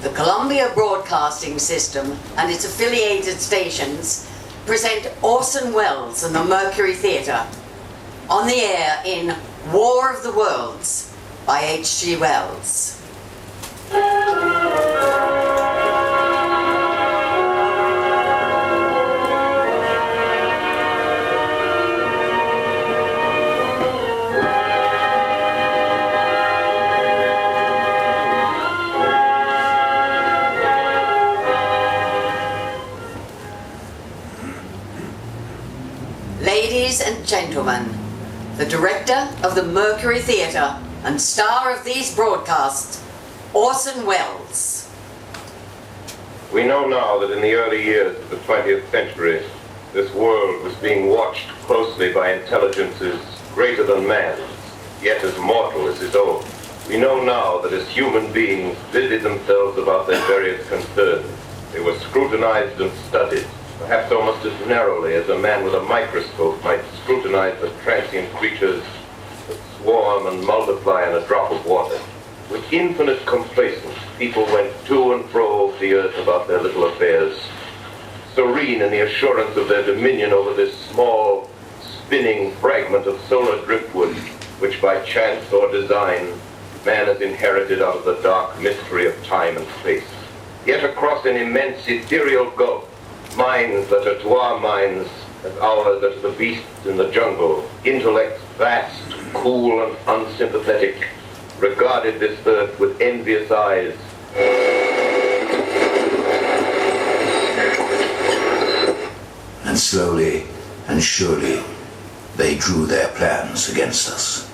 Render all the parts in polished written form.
The Columbia Broadcasting System and its affiliated stations present Orson Welles and the Mercury Theatre on the air in War of the Worlds by H.G. Wells. Ladies and gentlemen, the director of the Mercury Theatre and star of these broadcasts, Orson Welles. We know now that in the early years of the 20th century, this world was being watched closely by intelligences greater than man's, yet as mortal as his own. We know now that as human beings busied themselves about their various concerns, they were scrutinized and studied, perhaps almost as narrowly as a man with a microscope might scrutinize the transient creatures that swarm and multiply in a drop of water. With infinite complacence, people went to and fro the earth about their little affairs, serene in the assurance of their dominion over this small, spinning fragment of solar driftwood, which by chance or design, man has inherited out of the dark mystery of time and space. Yet across an immense ethereal gulf, minds that are to our minds as ours are to the beasts in the jungle, intellects vast, cool, and unsympathetic, regarded this earth with envious eyes. And slowly and surely, they drew their plans against us.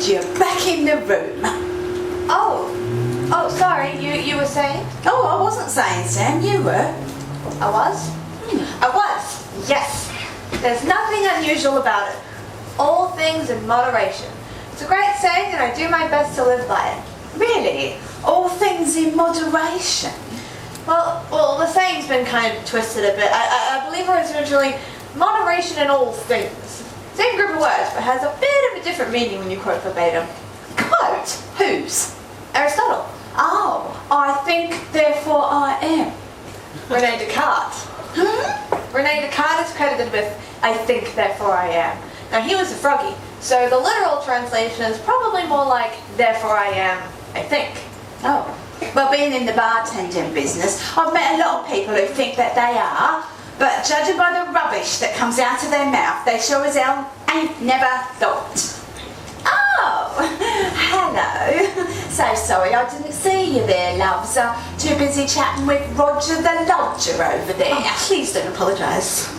You're back in the room. Oh, sorry, you were saying? Oh, I wasn't saying, Sam, you were. I was? I was, yes. There's nothing unusual about it. All things in moderation. It's a great saying and I do my best to live by it. Really? All things in moderation? Well, the saying's been kind of twisted a bit. I believe it was originally moderation in all things. Same group of words, but has a bit of a different meaning when you quote verbatim. Quote? Whose? Aristotle. Oh, I think, therefore I am. Rene Descartes. Rene Descartes is credited with, I think, therefore I am. Now, he was a froggy, So the literal translation is probably more like, therefore I am, I think. Oh. Well, being in the bartending business, I've met a lot of people who think that they are, but judging by the rubbish that comes out of their mouth, they sure as hell ain't never thought. Oh, hello. So sorry I didn't see you there, loves. Too busy chatting with Roger the Lodger over there. Oh, please don't apologise.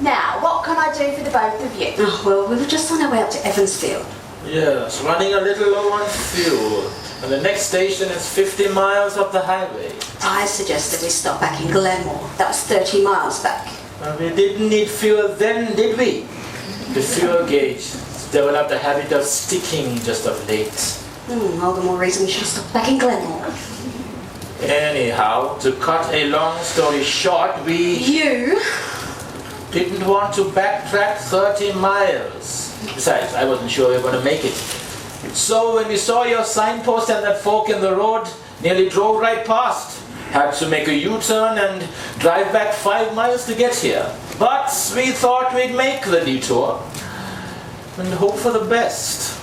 Now, what can I do for the both of you? Oh, well, we were just on our way up to Evansfield. Yes, running a little low on fuel. And the next station is 50 miles up the highway. I suggested we stop back in Glenmore. That was 30 miles back. And we didn't need fuel then, did we? The fuel gauge developed a habit of sticking just of late. All the more reason we should stop back in Glenmore. Anyhow, to cut a long story short, we You? didn't want to backtrack 30 miles. Besides, I wasn't sure we were going to make it. So when we saw your signpost and that fork in the road, nearly drove right past. Had to make a U-turn and drive back 5 miles to get here. But we thought we'd make the detour and hope for the best.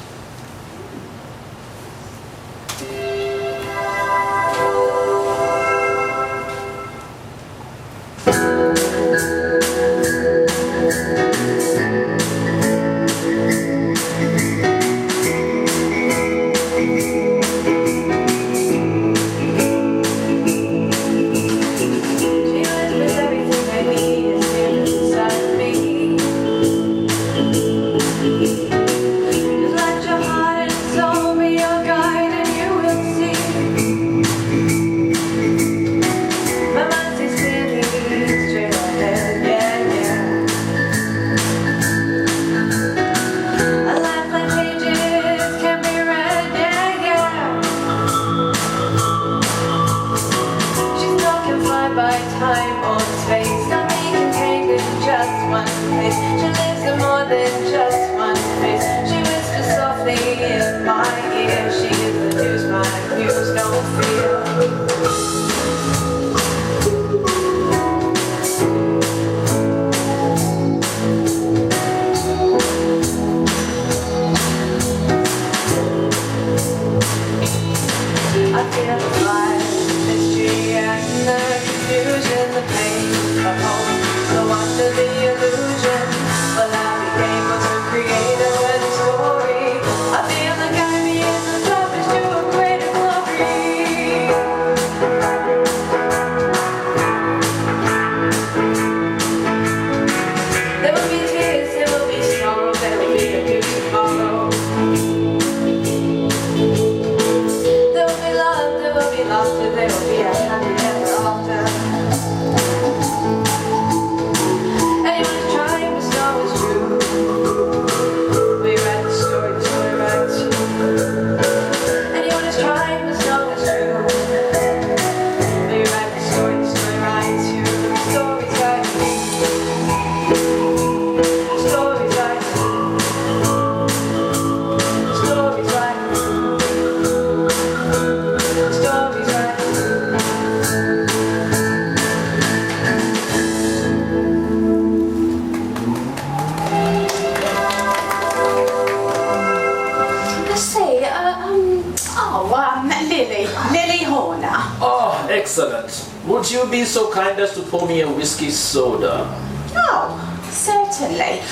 Lily Horner. Oh, excellent. Would you be so kind as to pour me a whiskey soda? Oh, certainly.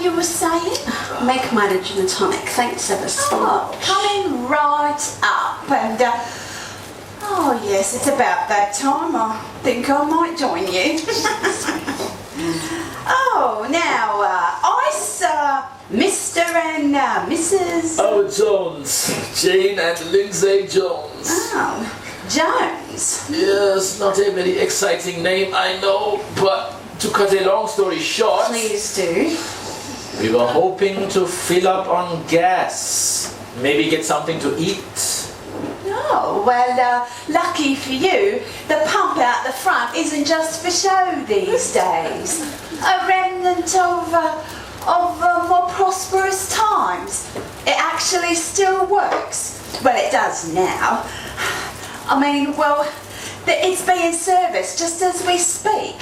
You were saying? Make mine a gin and tonic. Thanks ever so Oh, much. coming right up. And, oh yes, it's about that time. I think I might join you. Oh, now, ice, Mr. and Mrs. Oh, Jones. Jane and Lindsay Jones. Oh, Jones. Yes, not a very exciting name, I know, but to cut a long story short, Please do. we were hoping to fill up on gas. Maybe get something to eat. Oh, well, lucky for you, the pump out the front isn't just for show these days. A remnant of more prosperous times. It actually still works. Well, it does now. I mean, well, it's being serviced just as we speak.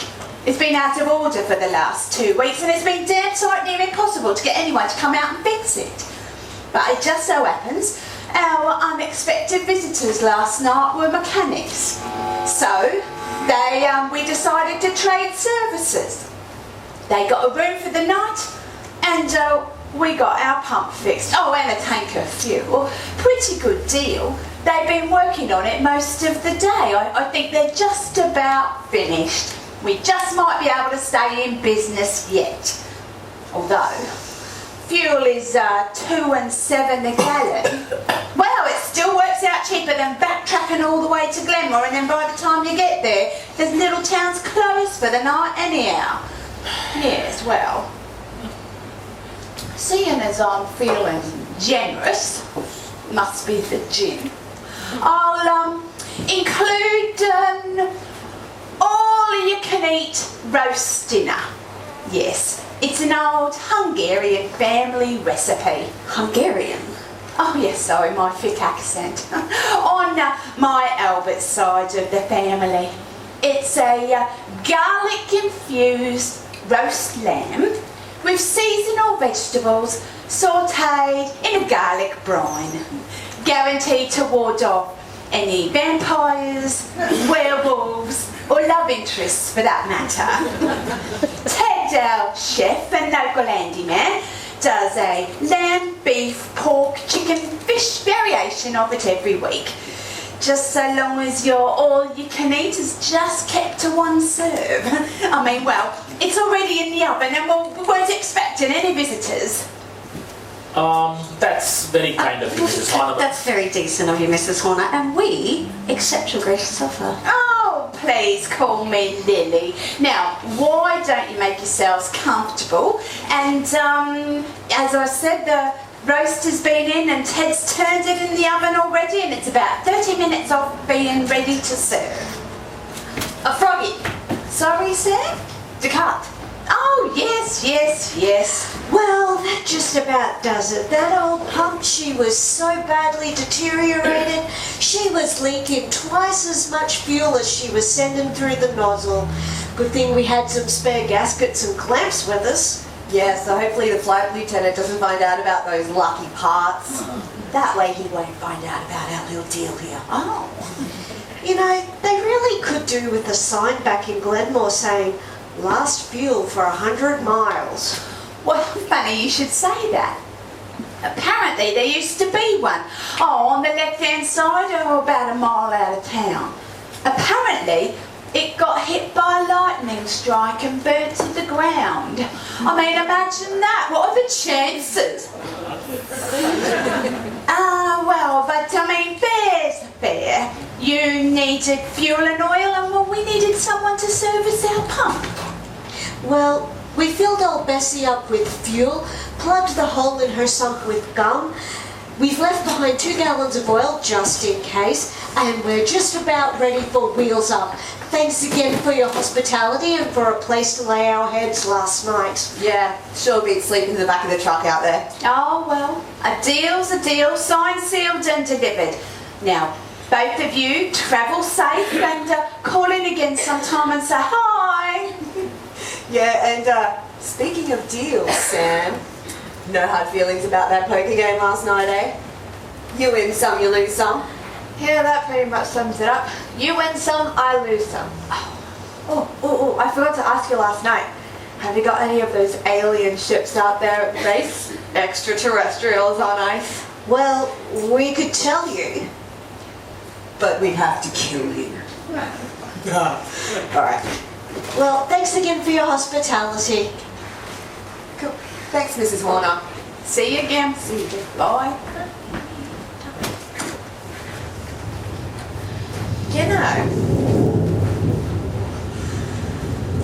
It's been out of order for the last 2 weeks and it's been damn sight near impossible to get anyone to come out and fix it. But it just so happens our unexpected visitors last night were mechanics. So we decided to trade services. They got a room for the night and we got our pump fixed. Oh, and a tank of fuel. Pretty good deal. They've been working on it most of the day. I think they're just about finished. We just might be able to stay in business yet. Although, fuel is 2 and 7 a gallon. Well, it still works out cheaper than backtracking all the way to Glenmore, and then by the time you get there, there's little towns closed for the night anyhow. Yes, well, seeing as I'm feeling generous, must be the gin, I'll include all-you-can-eat roast dinner. Yes, it's an old Hungarian family recipe. Hungarian? Oh yes, sorry, my thick accent. On my Albert side of the family. It's a garlic-infused roast lamb with seasonal vegetables sautéed in a garlic brine. Guaranteed to ward off any vampires, werewolves, or love interests for that matter. Ted, our chef and local handyman, does a lamb, beef, pork, chicken, fish variation of it every week. Just so long as your all-you-can-eat is just kept to one serve. I mean, well, it's already in the oven and we weren't expecting any visitors. That's very kind of you, Mrs. Horner. That's very decent of you, Mrs. Horner, and we accept your gracious offer. Oh, please call me Lily. Now, why don't you make yourselves comfortable? And, as I said, the roast has been in and Ted's turned it in the oven already and it's about 30 minutes off being ready to serve. A froggy. Sorry, sir? To cut. Oh, yes. Well, that just about does it. That old pump, she was so badly deteriorated, she was leaking twice as much fuel as she was sending through the nozzle. Good thing we had some spare gaskets and clamps with us. Yeah, so hopefully the flight lieutenant doesn't find out about those lucky parts. That way he won't find out about our little deal here. Oh. You know, they really could do with a sign back in Glenmore saying, last fuel for 100 miles. Well, funny you should say that. Apparently there used to be one. Oh, on the left-hand side or about a mile out of town. Apparently it got hit by a lightning strike and burnt to the ground. I mean, imagine that. What are the chances? Well, but I mean, fair's fair. You needed fuel and oil and well, we needed someone to service our pump. Well, we filled old Bessie up with fuel, plugged the hole in her sump with gum. We've left behind 2 gallons of oil just in case, and we're just about ready for wheels up. Thanks again for your hospitality and for a place to lay our heads last night. Yeah, sure beats sleeping in the back of the truck out there. Oh, well, a deal's a deal, signed, sealed and delivered. Now, both of you travel safe and call in again sometime and say hi. Yeah, and speaking of deals, Sam, no hard feelings about that poker game last night, eh? You win some, you lose some. Yeah, that pretty much sums it up. You win some, I lose some. Oh, I forgot to ask you last night. Have you got any of those alien ships out there at base? Extraterrestrials on ice? Well, we could tell you. But we'd have to kill you. Alright. Well, thanks again for your hospitality. Cool. Thanks, Mrs. Horner. See you again. See you again. Bye. You know,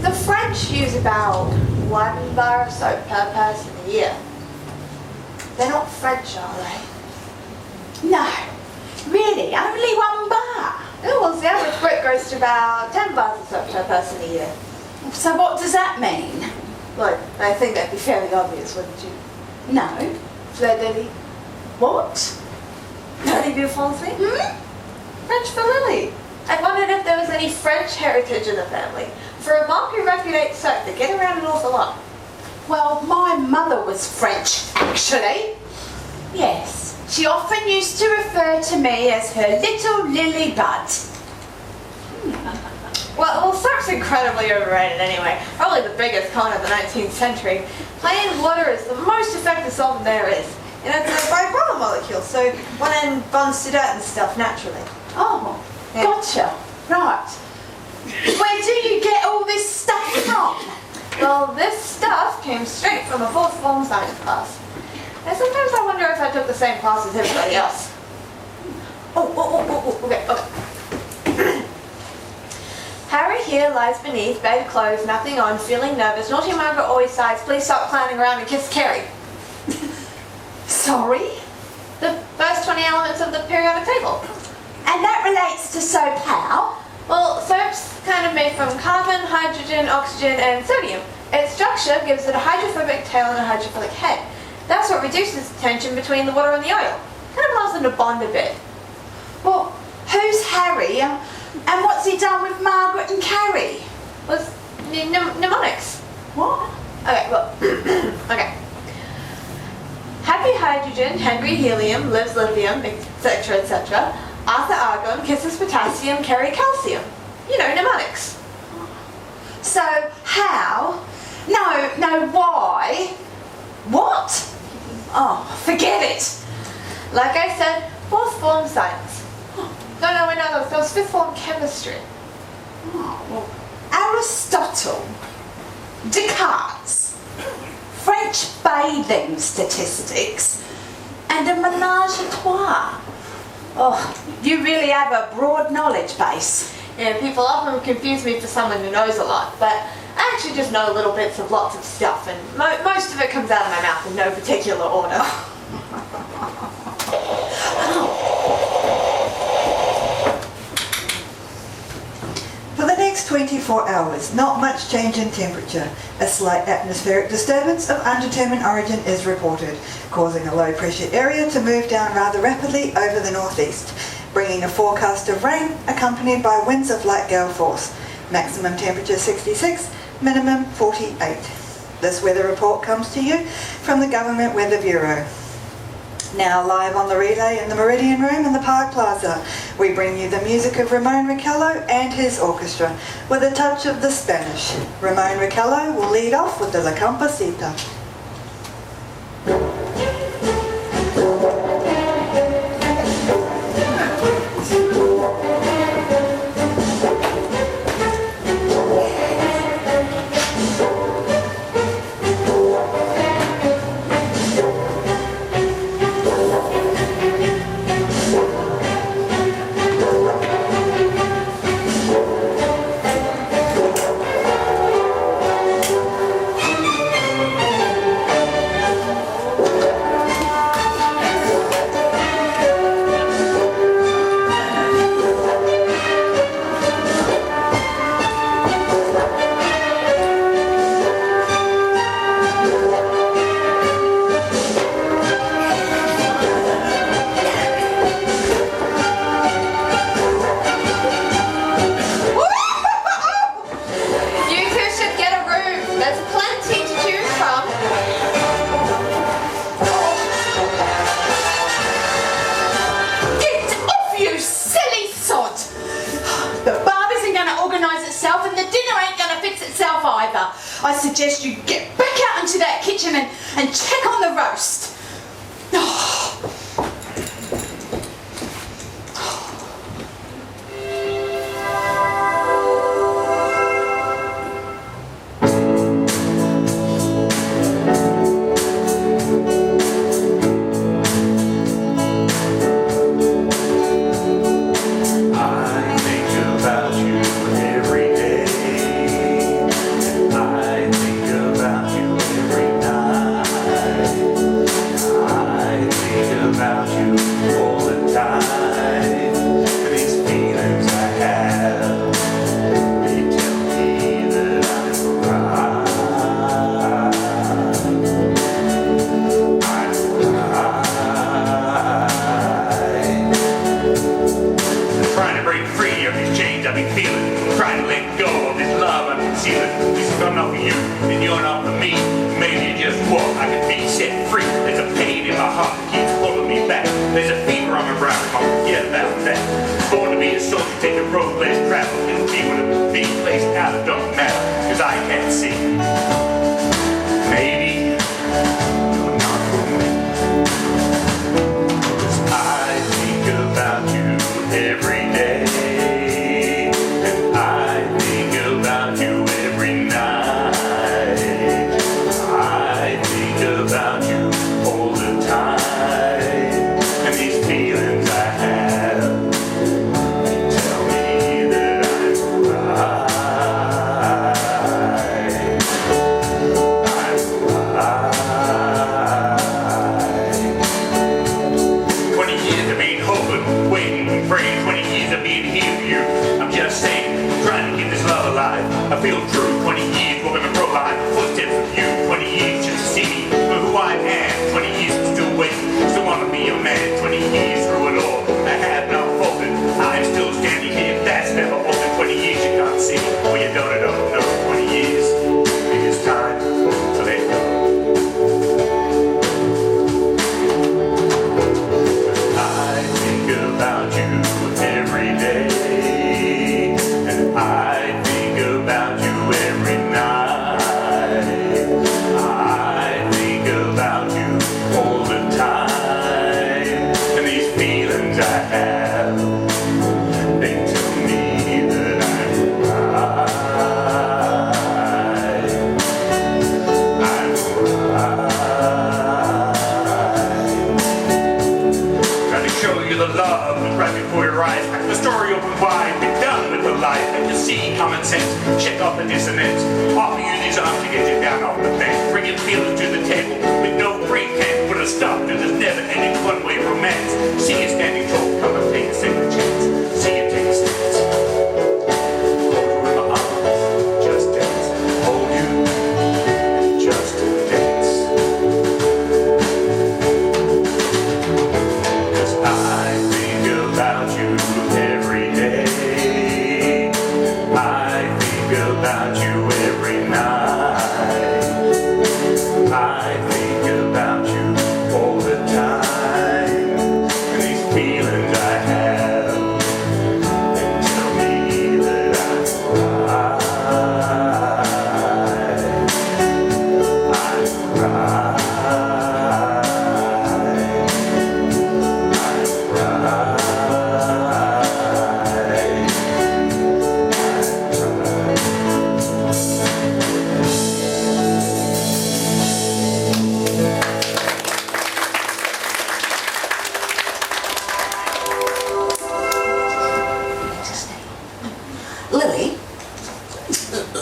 the French use about 1 bar of soap per person a year. They're not French, are they? No, really, only 1 bar. Oh, well, the average Brit goes to about 10 bars of soap per person a year. So what does that mean? Well, I think that'd be fairly obvious, wouldn't you? No. Fleur de lis. What? Lily du Français? French for Lily. I wondered if there was any French heritage in the family. For a mom who repudiates soap, they get around an awful lot. Well, my mother was French, actually. Yes, she often used to refer to me as her little lily bud. Well, soap's incredibly overrated anyway. Probably the biggest con of the 19th century. Plain water is the most effective solvent there is. You know, it's a by molecule, so one end bonds to dirt and stuff naturally. Oh, Yeah. gotcha. Right. Where do you get all this stuff from? Well, this stuff came straight from a fourth form science class. And sometimes I wonder if I took the same class as everybody else. Okay. Harry here lies beneath, bed clothes, nothing on, feeling nervous. Naughty Margaret always sighs, please stop clowning around and kiss Carrie. Sorry? The first 20 elements of the periodic table. And that relates to soap how? Well, soap's kind of made from carbon, hydrogen, oxygen, and sodium. Its structure gives it a hydrophobic tail and a hydrophilic head. That's what reduces the tension between the water and the oil. Kind of allows them to bond a bit. Well, who's Harry and what's he done with Margaret and Carrie? Was mnemonics. What? Okay, well, okay. Happy hydrogen, Henry helium, lives lithium, etc., etc. Arthur argon, kisses potassium, Carrie calcium. You know, mnemonics. So, how? No, why? What? Oh, forget it. Like I said, fourth form science. No, that was fifth form chemistry. Oh, well, Aristotle, Descartes, French bathing statistics, and a menage a trois. Oh, you really have a broad knowledge base. Yeah, people often confuse me for someone who knows a lot, but I actually just know little bits of lots of stuff, and most of it comes out of my mouth in no particular order. For the next 24 hours, not much change in temperature. A slight atmospheric disturbance of undetermined origin is reported, causing a low pressure area to move down rather rapidly over the northeast, bringing a forecast of rain accompanied by winds of light gale force. Maximum temperature 66, minimum 48. This weather report comes to you from the Government Weather Bureau. Now live on the relay in the Meridian Room in the Park Plaza, we bring you the music of Ramon Ricallo and his orchestra, with a touch of the Spanish. Ramon Ricallo will lead off with the La Campasita. I suggest you get back out into that kitchen and check on the roast. the dissonance. Popping in his arms to get you down off the bench. Bringing feelings to the table with no pretense. Put a stop to this never-ending one-way romance. See you standing tall, come and take a second chance. See you take a stance. Hold you in my arms, just dance. Hold you, just dance. 'Cause I think about you every day. I think about you every night. I think about you all the time. And these feelings I have, they tell me that I'm right. I'm right. Lily,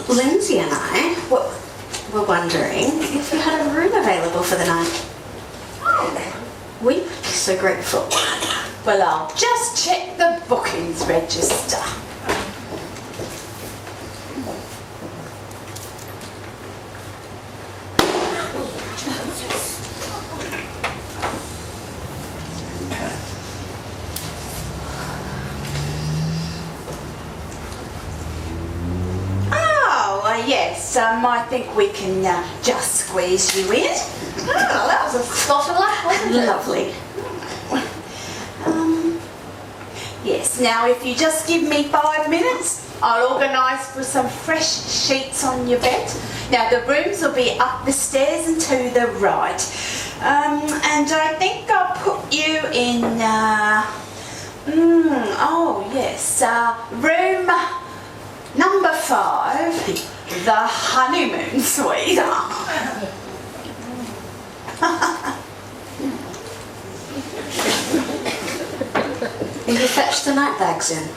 Lindsay and I were wondering if you had a room available for the night. We'd be so grateful. Well, I'll just check the bookings register. Yes, I think we can just squeeze you in. Oh, that was a spot of luck, wasn't it? Lovely. Yes, now if you just give me 5 minutes, I'll organise for some fresh sheets on your bed. Now the rooms will be up the stairs and to the right. And I think I'll put you in, oh yes, room number 5. The honeymoon suite. Have you fetched the night bags in?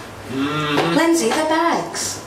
Lindsay, the bags.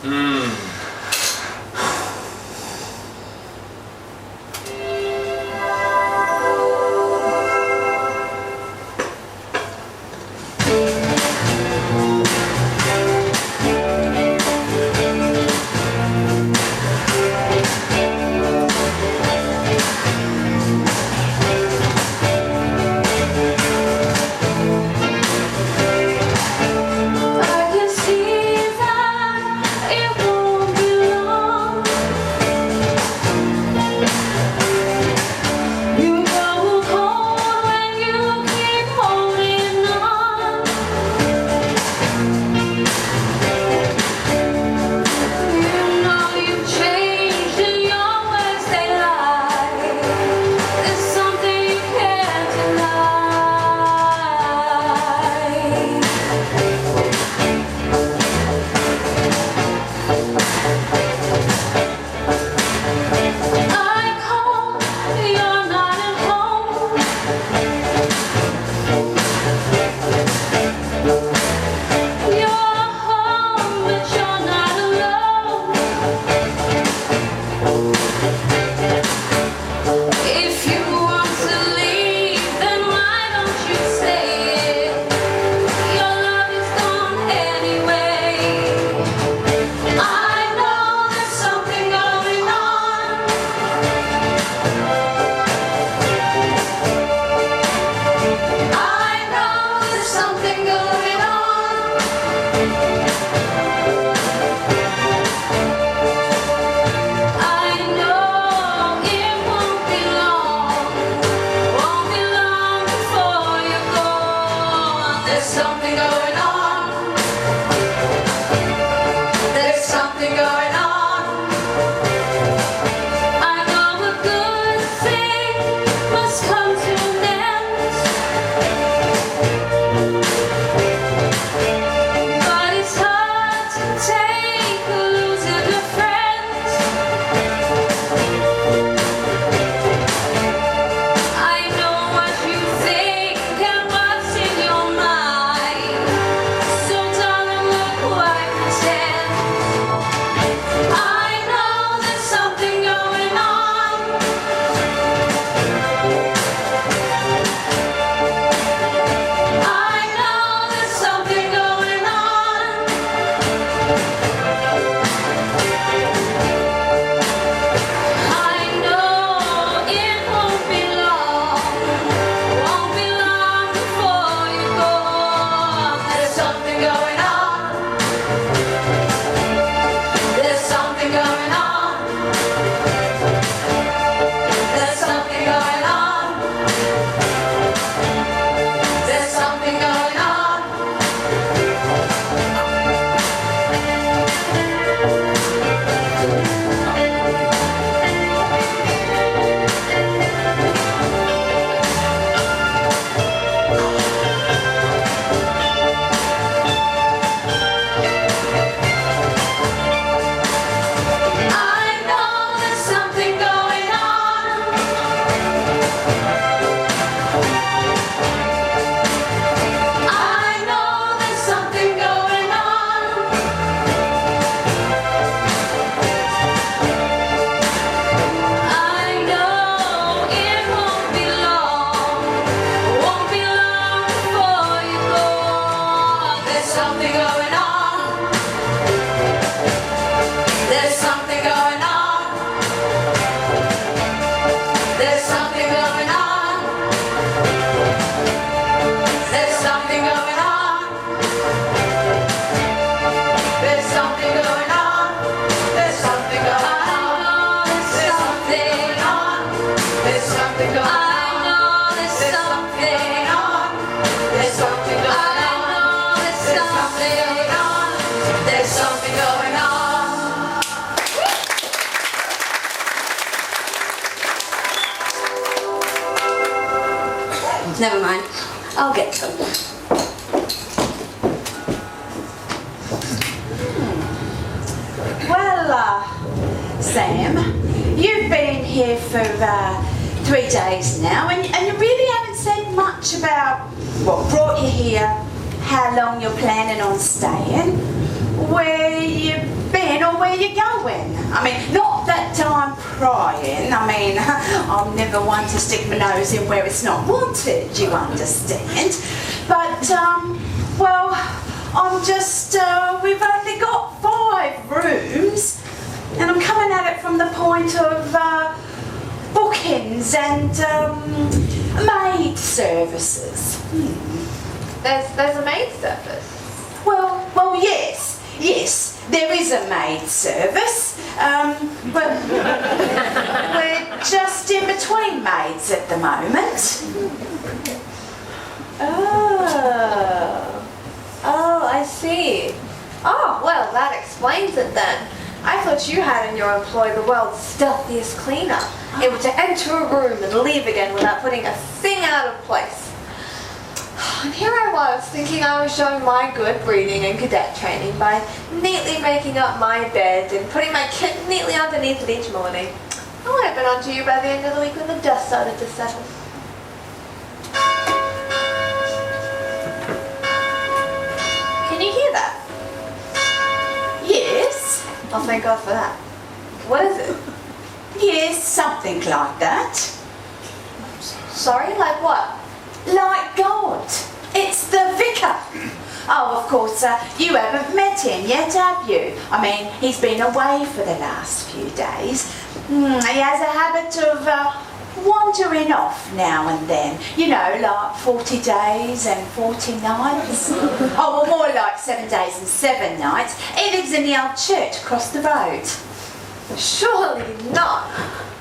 I know what you think and what's in your mind. There's something going on. There's something going on. There's something going on. There's something going on. There's something on. There's something going on. There's something on. There's something going on. There's something going on. There's something going on. Never mind. I'll get them. Well, Sam, you've been here for 3 days now, and you really haven't said much about what brought you here, how long you're planning on staying, where you've been or where you're going. I mean, not that I'm prying. I mean, I'm never one to stick my nose in where it's not wanted, you understand. But, well, I'm just, we've only got 5 rooms, and I'm coming at it from the point of bookings and maid services. There's a maid service. Well, yes, there is a maid service. Well, we're just in between maids at the moment. Oh, I see. Oh, well, that explains it then. I thought you had in your employ the world's stealthiest cleaner, able to enter a room and leave again without putting a thing out of place. And here I was, thinking I was showing my good breeding and cadet training by neatly making up my bed and putting my kit neatly underneath it each morning. I would have been onto you by the end of the week when the dust started to settle. Can you hear that? Yes, Oh, thank God for that. What is it? yes, something like that. Sorry, like what? Like God. It's the vicar. Oh, of course, you haven't met him yet, have you? I mean, he's been away for the last few days. He has a habit of wandering off now and then. You know, like 40 days and 40 nights. Oh, well, more like 7 days and 7 nights. He lives in the old church across the road. Surely not.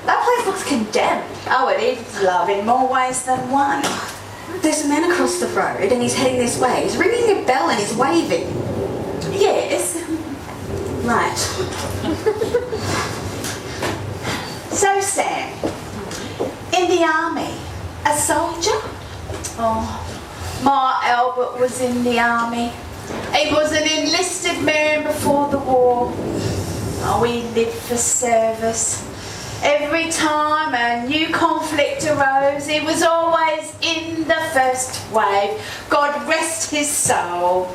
That place looks condemned. Oh, it is, love, in more ways than one. There's a man across the road and he's heading this way. He's ringing a bell and he's waving. Yes. Right. So, Sam, in the army, a soldier? Oh, my Albert was in the army. He was an enlisted man before the war. Oh, he lived for service. Every time a new conflict arose, he was always in the first wave. God rest his soul.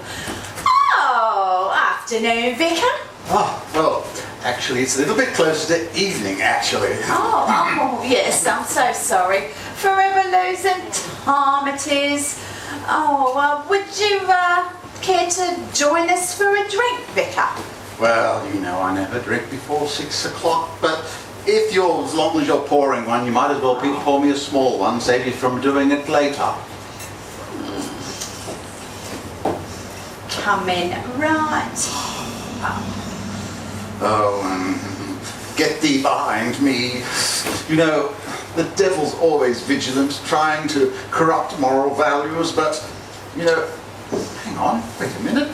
Oh, afternoon, Vicar. Oh, well, actually, it's a little bit closer to evening, actually. Oh, yes, I'm so sorry. Forever losing time it is. Oh, would you care to join us for a drink, Vicar? Well, you know, I never drink before 6 o'clock, but if you're, as long as you're pouring one, you might as well pour me a small one, save you from doing it later. Come in, right. Oh, get thee behind me. You know, the devil's always vigilant, trying to corrupt moral values, but, you know, hang on, wait a minute.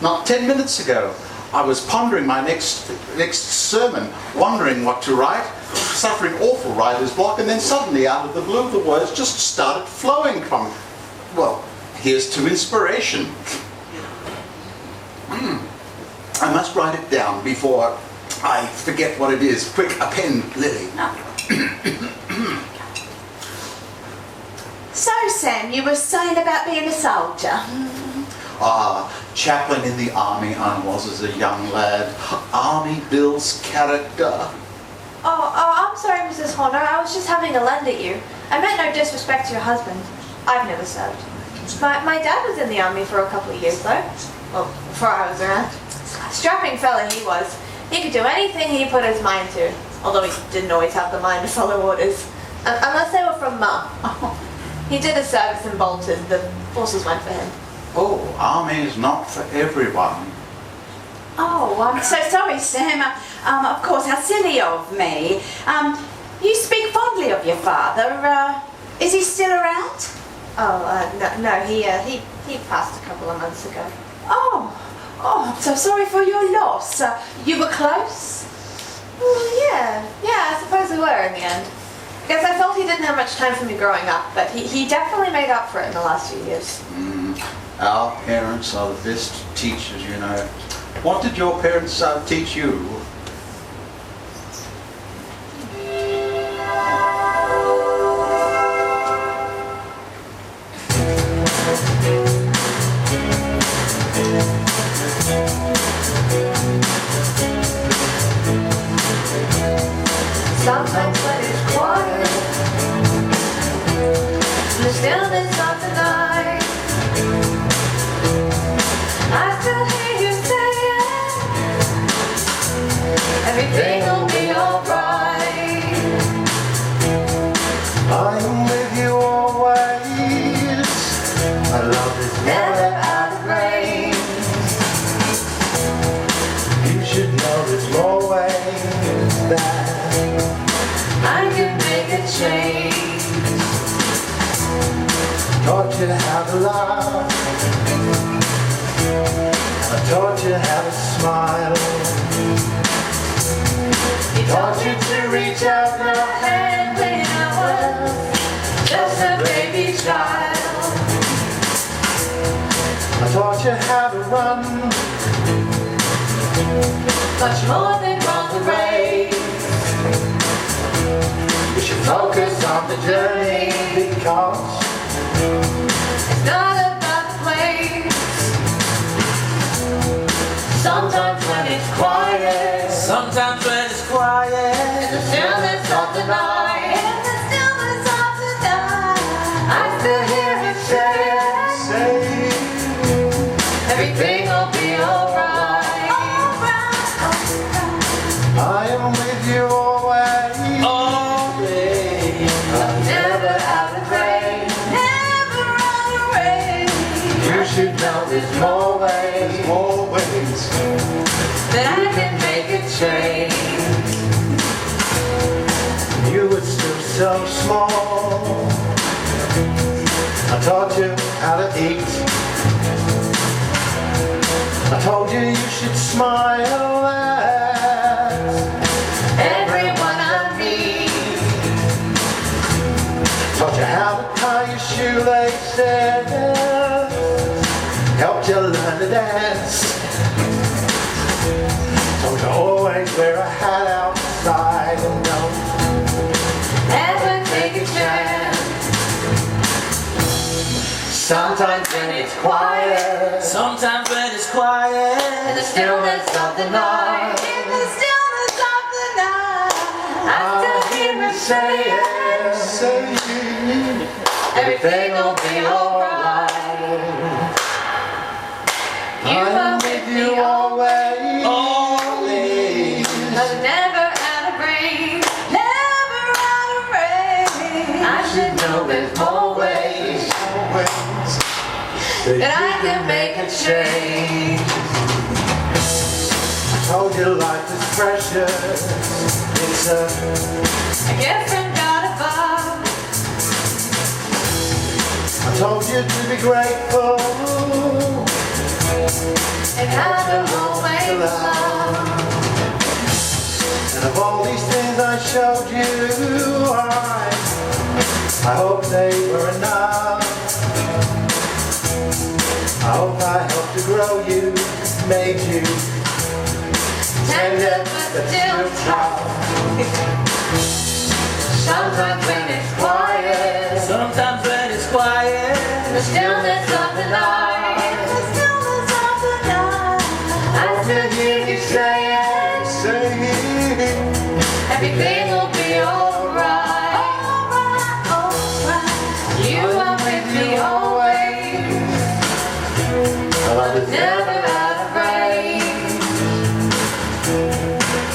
Not 10 minutes ago, I was pondering my next sermon, wondering what to write, suffering awful writer's block, and then suddenly, out of the blue, the words just started flowing from me. Well, here's to inspiration. I must write it down before I forget what it is. Quick, a pen, Lily. So, Sam, you were saying about being a soldier. Chaplain in the army I was as a young lad. Army builds character. Oh, I'm sorry, Mrs. Horner. I was just having a lend at you. I meant no disrespect to your husband. I've never served. My dad was in the army for a couple of years, though. Well, before I was around. Strapping fella he was. He could do anything he put his mind to, although he didn't always have the mind to follow orders. Unless they were from Mum. He did a service in Bolton. The forces went for him. Oh, army's not for everyone. Oh, I'm so sorry, Sam. Of course, how silly of me. You speak fondly of your father. Is he still around? No, he passed a couple of months ago. Oh, I'm so sorry for your loss. You were close? Well, yeah, I suppose we were in the end. Because I felt he didn't have much time for me growing up, but he definitely made up for it in the last few years. Our parents are the best teachers, you know. What did your parents teach you? Sometimes when it's quiet, the stillness of the night, I still hear you saying, everything will be alright. I'm with you always. My love is Never out of range. You should know there's more ways that I can make a change. taught you how to laugh. I taught you how to smile. He taught you to reach out your hand when I was just a baby child. I taught you how to run. Much more than run the race. You should focus on the journey because It's not about the place. Sometimes when it's quiet, Sometimes when it's quiet, in the stillness of the night, in the stillness of the night, I still hear him say, everything will be alright. I am with you always. always. Never out of range, never out of range. You should know there's more ways, That I can make a change. You were still so small. I taught you how to eat. I told you you should smile at Everyone I meet, taught you how to tie your shoelaces. Helped you learn to dance. Told you always wear a hat outside and don't never take a chance. Sometimes when it's quiet, Sometimes when it's In quiet, the stillness of the night, in the stillness of the night, I still hear him say, everything will be alright. You are with me always, always. but never out of range, never out of range. I should know there's more ways that I can make a change. told you life is precious. It's a Gift from God above. I told you to be grateful And how to always love. And of all these things I showed you, I hope they were enough. I hope I helped to grow you, made you Tender but still tough. Sometimes when it's quiet, Sometimes when it's quiet, in the stillness of the night, in the stillness of the night, I still hear you saying, everything will be alright. You are with me always, but never out of range.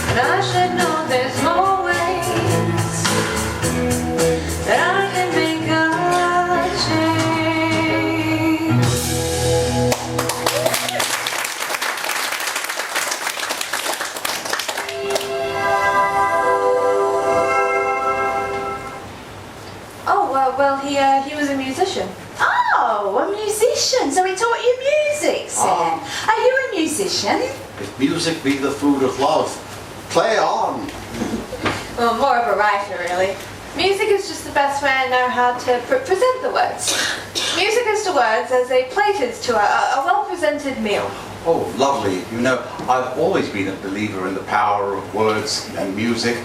And I should know there's more ways well, he was a musician. Oh, a musician. So he taught you music, Sam. Are you a musician? If music be the food of love, play on. Well, more of a writer, really. Music is just the best way I know how to present the words. Music is to words as a plate is to a well-presented meal. Oh, lovely. You know, I've always been a believer in the power of words and music.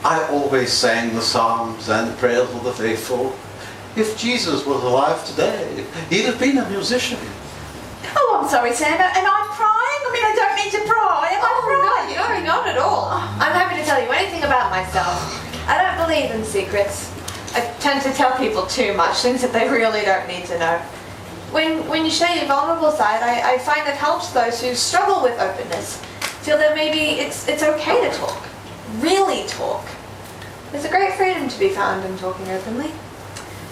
I always sang the psalms and prayers of the faithful. If Jesus was alive today, he'd have been a musician. Oh, I'm sorry, Sam. Am I crying? I mean, I don't mean to pry. Am I crying? No, not at all. I'm happy to tell you anything about myself. I don't believe in secrets. I tend to tell people too much, things that they really don't need to know. When you share your vulnerable side, I find it helps those who struggle with openness feel that maybe it's okay to talk. Really talk. There's a great freedom to be found in talking openly.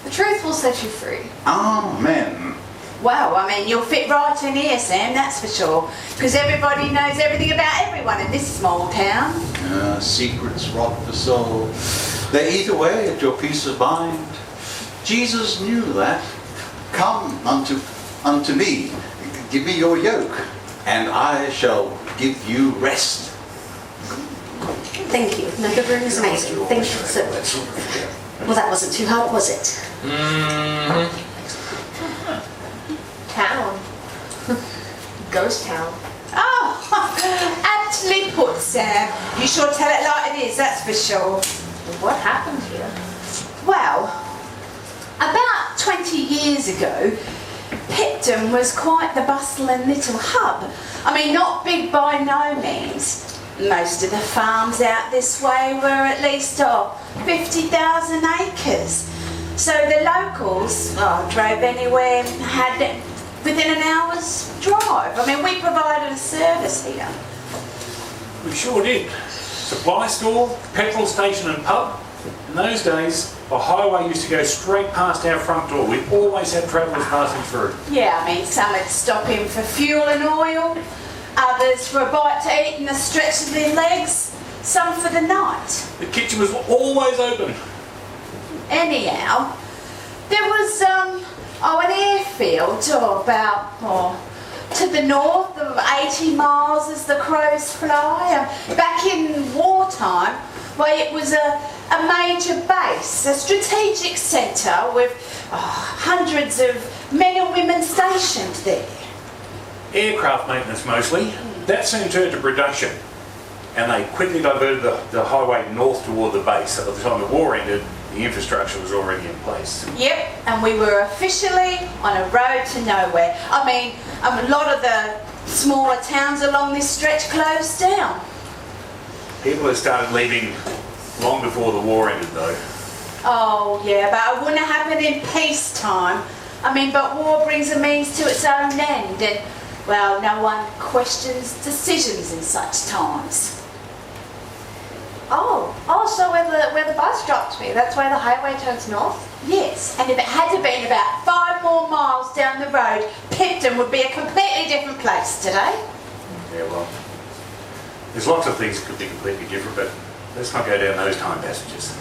The truth will set you free. Amen. Well, I mean, you'll fit right in here, Sam, that's for sure. Because everybody knows everything about everyone in this small town. Secrets rock the soul. They eat away at your peace of mind. Jesus knew that. Come unto me, give me your yoke, and I shall give you rest. Thank you. No, the room is amazing. Thank you so much. Well, that wasn't too hard, was it? Town. Ghost town. Oh, aptly put, Sam. You sure tell it like it is, that's for sure. What happened here? Well, about 20 years ago, Pipton was quite the bustling little hub. I mean, not big by no means. Most of the farms out this way were at least 50,000 acres. So the locals drove anywhere, had it within an hour's drive. I mean, we provided a service here. We sure did. Supply store, petrol station and pub. In those days, the highway used to go straight past our front door. We always had travellers passing through. Yeah, I mean, some would stop in for fuel and oil, others for a bite to eat and a stretch of their legs, some for the night. The kitchen was always open. Anyhow, there was an airfield about to the north of 80 miles as the crows fly. Back in wartime, well, it was a major base, a strategic centre with hundreds of men and women stationed there. Aircraft maintenance mostly. That soon turned to production. And they quickly diverted the highway north toward the base. So by the time the war ended, the infrastructure was already in place. Yep, and we were officially on a road to nowhere. I mean, a lot of the smaller towns along this stretch closed down. People had started leaving long before the war ended, though. Oh, yeah, but it wouldn't happen in peacetime. I mean, but war brings a means to its own end, and, well, no one questions decisions in such times. So where the bus dropped me, that's why the highway turns north? Yes, and if it had to been about 5 more miles down the road, Pipton would be a completely different place today. Yeah, well, there's lots of things that could be completely different, but let's not go down those time passages.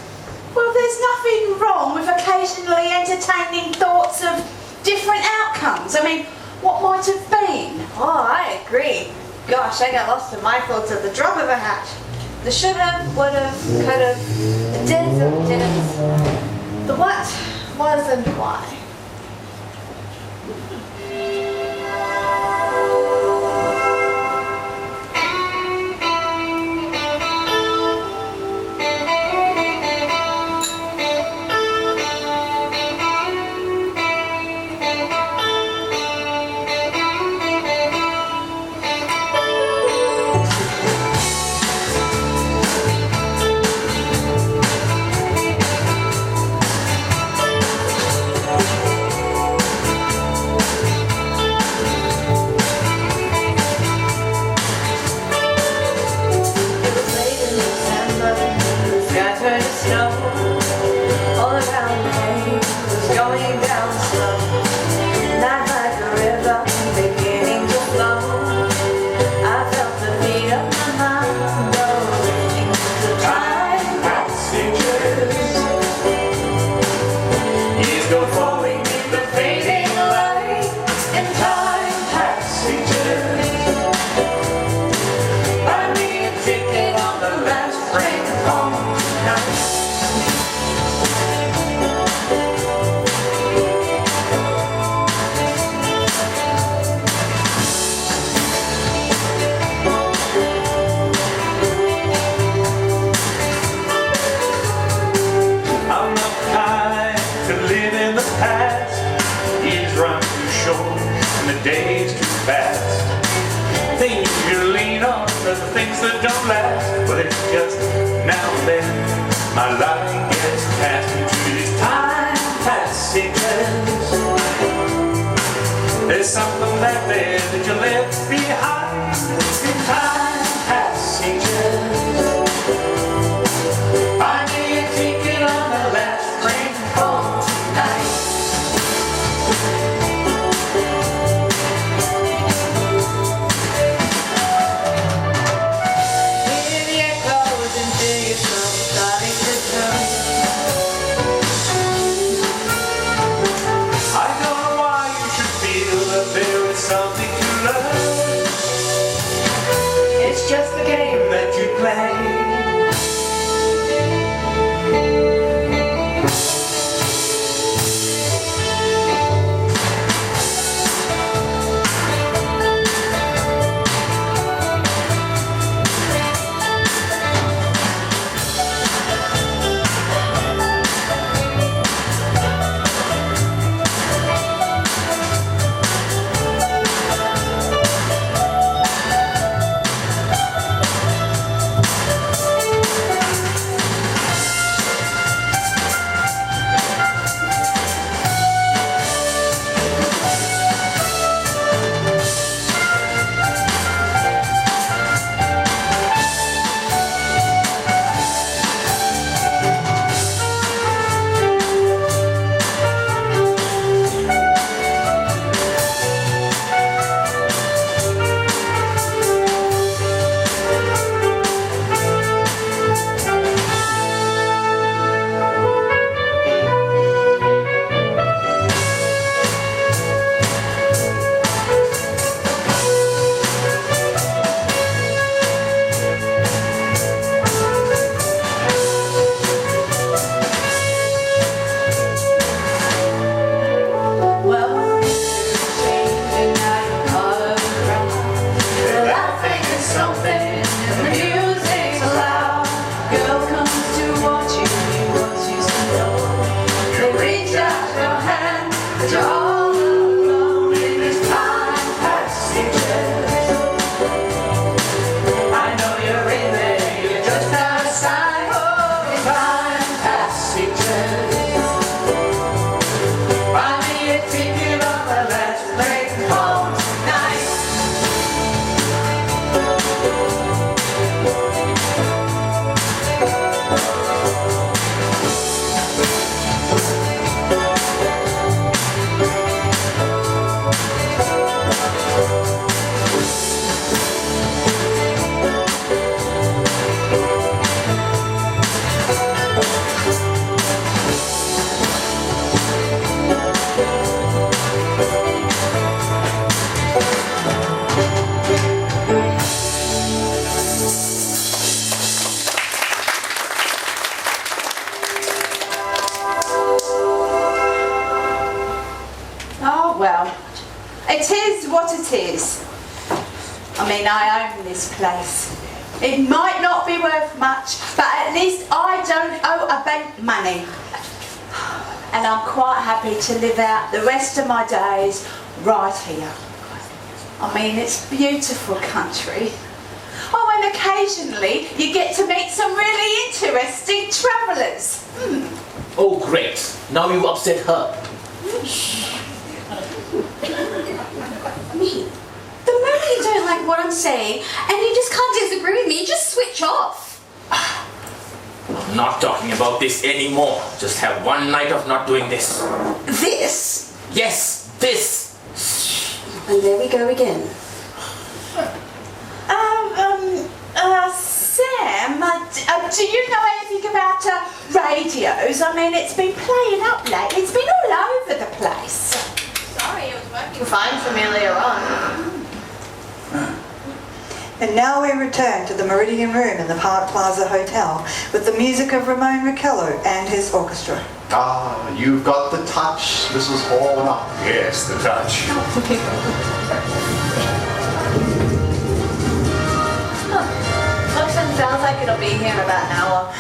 Well, there's nothing wrong with occasionally entertaining thoughts of different outcomes. I mean, what might have been? Oh, I agree. Gosh, I got lost in my thoughts at the drop of a hat. The shoulda, woulda, coulda, the did's and the didn'ts. The what, was, and why. things that don't last, but it's just now and then my life gets cast into these time passages. There's something back there that you left behind in time passages. I need a ticket on the last train home tonight. Hear the echoes and feel yourself starting to turn. I don't know why you should feel that there is something to learn. It's just a game that you play. It is what it is. I mean, I own this place. It might not be worth much, but at least I don't owe a bank money. And I'm quite happy to live out the rest of my days right here. I mean, it's beautiful country. Oh, and occasionally you get to meet some really interesting travellers. Oh, great. Now you upset her. Me? The moment you don't like what I'm saying and you just can't disagree with me, you just switch off. I'm not talking about this anymore. Just have one night of not doing this. This? Yes, this. And there we go again. Sam, do you know anything about radios? I mean, it's been playing up lately. It's been all over the place. Sorry, it was working fine for me earlier on. And now we return to the Meridian Room in the Park Plaza Hotel with the music of Ramon Raquello and his orchestra. Ah, you've got the touch, Mrs. Horner. Yes, the touch. Looks and sounds like it'll be here in about an hour.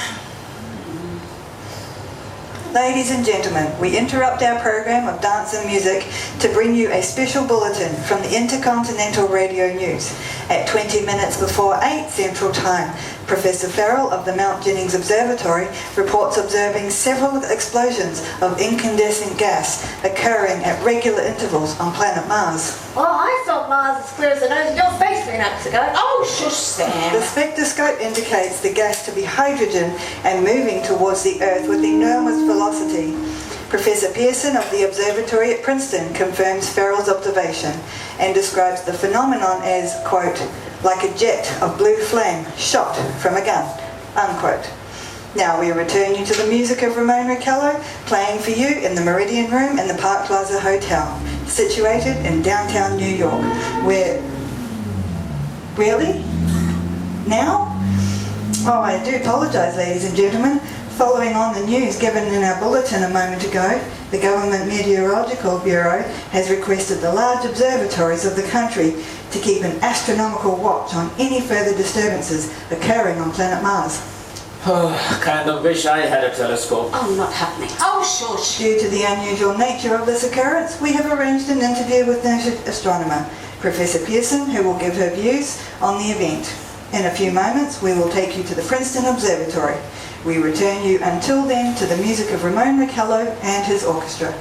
Ladies and gentlemen, we interrupt our program of dance and music to bring you a special bulletin from the Intercontinental Radio News. At 20 minutes before 8 Central Time, Professor Farrell of the Mount Jennings Observatory reports observing several explosions of incandescent gas occurring at regular intervals on planet Mars. Well, I saw Mars as clear as the nose in your face 3 nights ago. Oh, shush, Sam. The spectroscope indicates the gas to be hydrogen and moving towards the Earth with enormous velocity. Professor Pearson of the observatory at Princeton confirms Farrell's observation and describes the phenomenon as, quote, like a jet of blue flame shot from a gun, unquote. Now we return you to the music of Ramon Riccello, playing for you in the Meridian Room in the Park Plaza Hotel, situated in downtown New York, where... Really? Now? Oh, I do apologise, ladies and gentlemen. Following on the news given in our bulletin a moment ago, the Government Meteorological Bureau has requested the large observatories of the country to keep an astronomical watch on any further disturbances occurring on planet Mars. Kind of wish I had a telescope. Oh, not happening. Oh, shush. Due to the unusual nature of this occurrence, we have arranged an interview with noted astronomer, Professor Pearson, who will give her views on the event. In a few moments, we will take you to the Princeton Observatory. We return you until then to the music of Ramon Riccello and his orchestra.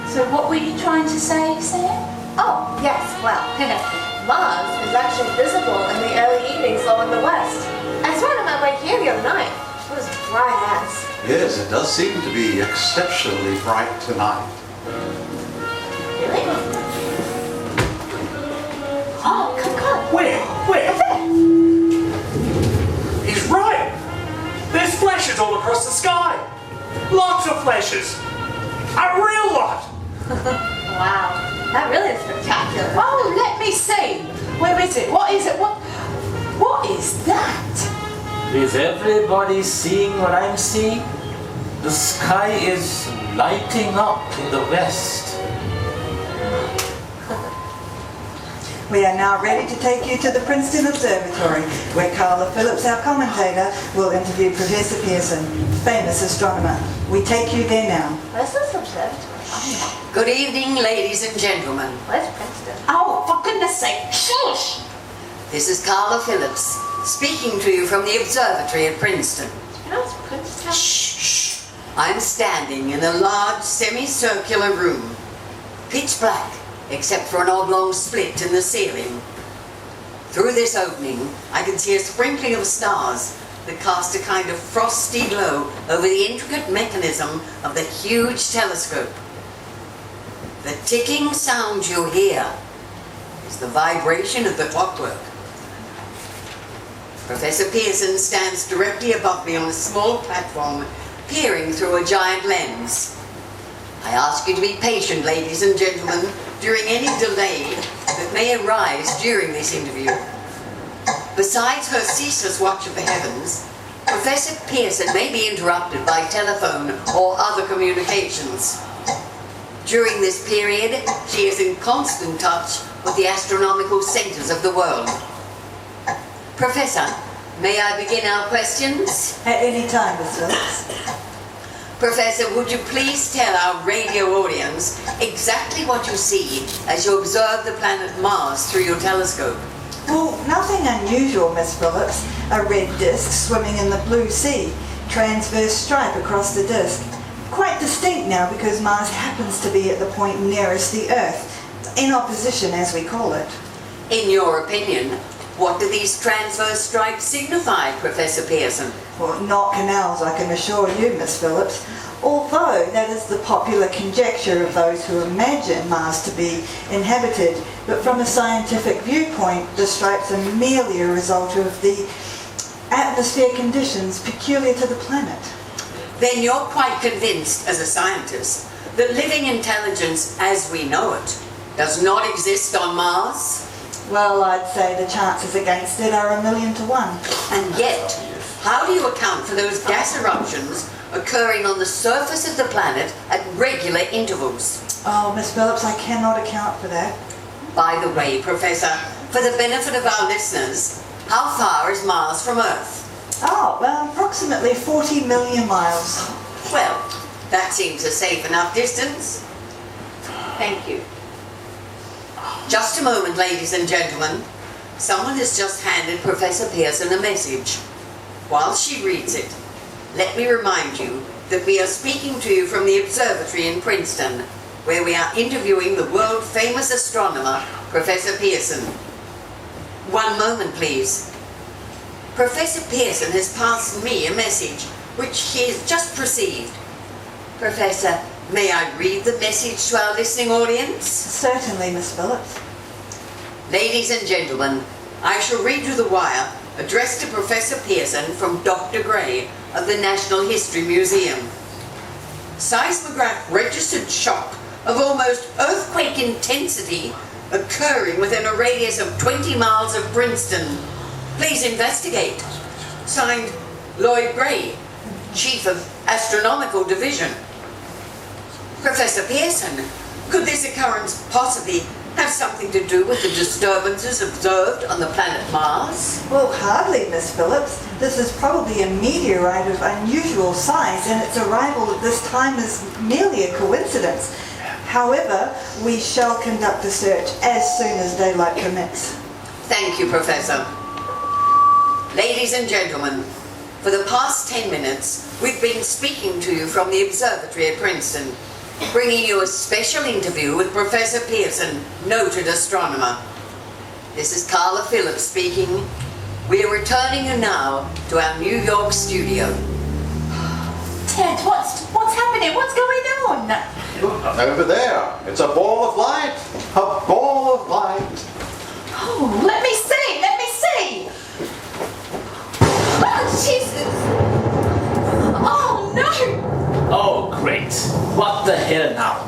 So what were you trying to say, Sam? Oh, yes, well, Mars is actually visible in the early evenings low in the west. I saw it on my way here the other night. It was bright as. Yes, it does seem to be exceptionally bright tonight. Really? Oh, come. Where? He's right. There's flashes all across the sky. Lots of flashes. A real lot. Wow, that really is spectacular. Oh, let me see. Where is it? What is it? What is that? Is everybody seeing what I'm seeing? The sky is lighting up in the west. We are now ready to take you to the Princeton Observatory, where Carla Phillips, our commentator, will interview Professor Pearson, famous astronomer. We take you there now. Where's this observatory? Good evening, ladies and gentlemen. Where's Princeton? Oh, for goodness sake, shush! This is Carla Phillips, speaking to you from the observatory at Princeton. You know it's Princeton? Shh. I'm standing in a large semicircular room, pitch black, except for an oblong split in the ceiling. Through this opening, I can see a sprinkling of stars that cast a kind of frosty glow over the intricate mechanism of the huge telescope. The ticking sound you hear is the vibration of the clockwork. Professor Pearson stands directly above me on a small platform, peering through a giant lens. I ask you to be patient, ladies and gentlemen, during any delay that may arise during this interview. Besides her ceaseless watch of the heavens, Professor Pearson may be interrupted by telephone or other communications. During this period, she is in constant touch with the astronomical centers of the world. Professor, may I begin our questions? At any time, Miss Phillips. Professor, would you please tell our radio audience exactly what you see as you observe the planet Mars through your telescope? Well, nothing unusual, Miss Phillips. A red disc swimming in the blue sea, transverse stripe across the disc. Quite distinct now because Mars happens to be at the point nearest the Earth, in opposition as we call it. In your opinion, what do these transverse stripes signify, Professor Pearson? Well, not canals, I can assure you, Miss Phillips. Although that is the popular conjecture of those who imagine Mars to be inhabited, but from a scientific viewpoint, the stripes are merely a result of the atmosphere conditions peculiar to the planet. Then you're quite convinced, as a scientist, that living intelligence as we know it does not exist on Mars? Well, I'd say the chances against it are 1,000,000 to 1. And yet, how do you account for those gas eruptions occurring on the surface of the planet at regular intervals? Oh, Miss Phillips, I cannot account for that. By the way, Professor, For the benefit of our listeners, how far is Mars from Earth? Oh, well, approximately 40 million miles. Well, that seems a safe enough distance. Thank you. Just a moment, ladies and gentlemen. Someone has just handed Professor Pearson a message. While she reads it, let me remind you that we are speaking to you from the observatory in Princeton, where we are interviewing the world-famous astronomer, Professor Pearson. One moment, please. Professor Pearson has passed me a message, which he has just received. Professor, may I read the message to our listening audience? Certainly, Miss Phillips. Ladies and gentlemen, I shall read you the wire addressed to Professor Pearson from Dr. Gray of the National History Museum. Seismograph registered shock of almost earthquake intensity occurring within a radius of 20 miles of Princeton. Please investigate. Signed, Lloyd Gray, Chief of Astronomical Division. Professor Pearson, could this occurrence possibly have something to do with the disturbances observed on the planet Mars? Well, hardly, Miss Phillips. This is probably a meteorite of unusual size, and its arrival at this time is merely a coincidence. However, we shall conduct a search as soon as daylight permits. Thank you, Professor. Ladies and gentlemen, for the past 10 minutes, we've been speaking to you from the observatory at Princeton, bringing you a special interview with Professor Pearson, noted astronomer. This is Carla Phillips speaking. We are returning you now to our New York studio. Ted, what's happening? What's going on? Over there. It's a ball of light. A ball of light. Oh, let me see. Let me see. Oh, Jesus. Oh, no. Oh, great. What the hell now?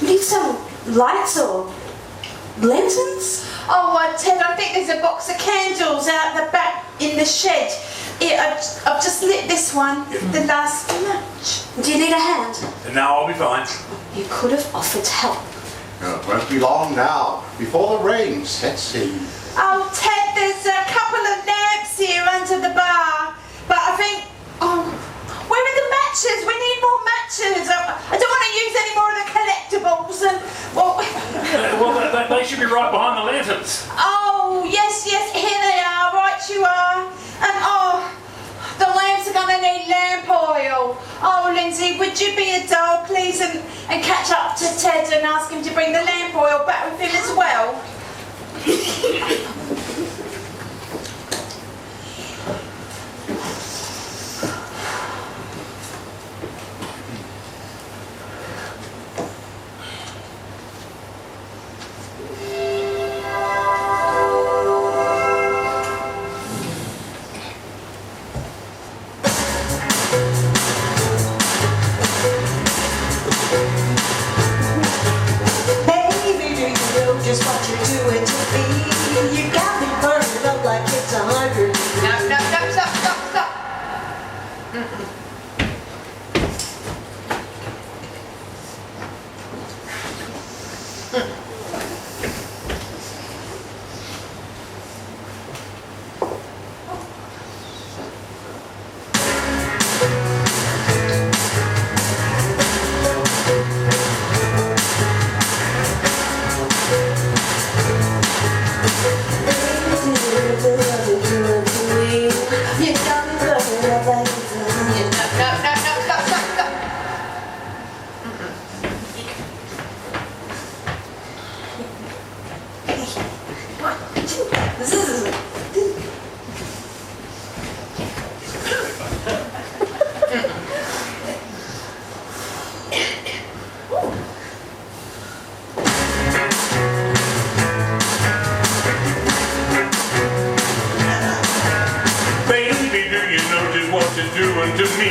We need some lights or lanterns? Oh, Ted, I think there's a box of candles out the back in the shed. I've just lit this one, the last match. Do you need a hand? No, I'll be fine. You could have offered help. It won't be long now, before the rain sets in. Oh, Ted, there's a couple of lamps here under the bar. But I think, where are the matches? We need more matches. I don't want to use any more of the collectibles. And, Well, they should be right behind the lanterns. oh, yes, here they are. Right you are. And, the lamps are going to need lamp oil. Oh, Lindsay, would you be a doll, please, and catch up to Ted and ask him to bring the lamp oil back with him as well? Baby, do you know just what you're doing to me? You got me burning up like it's 100 degrees. No, stop. Baby, do you know just what you're doing to me?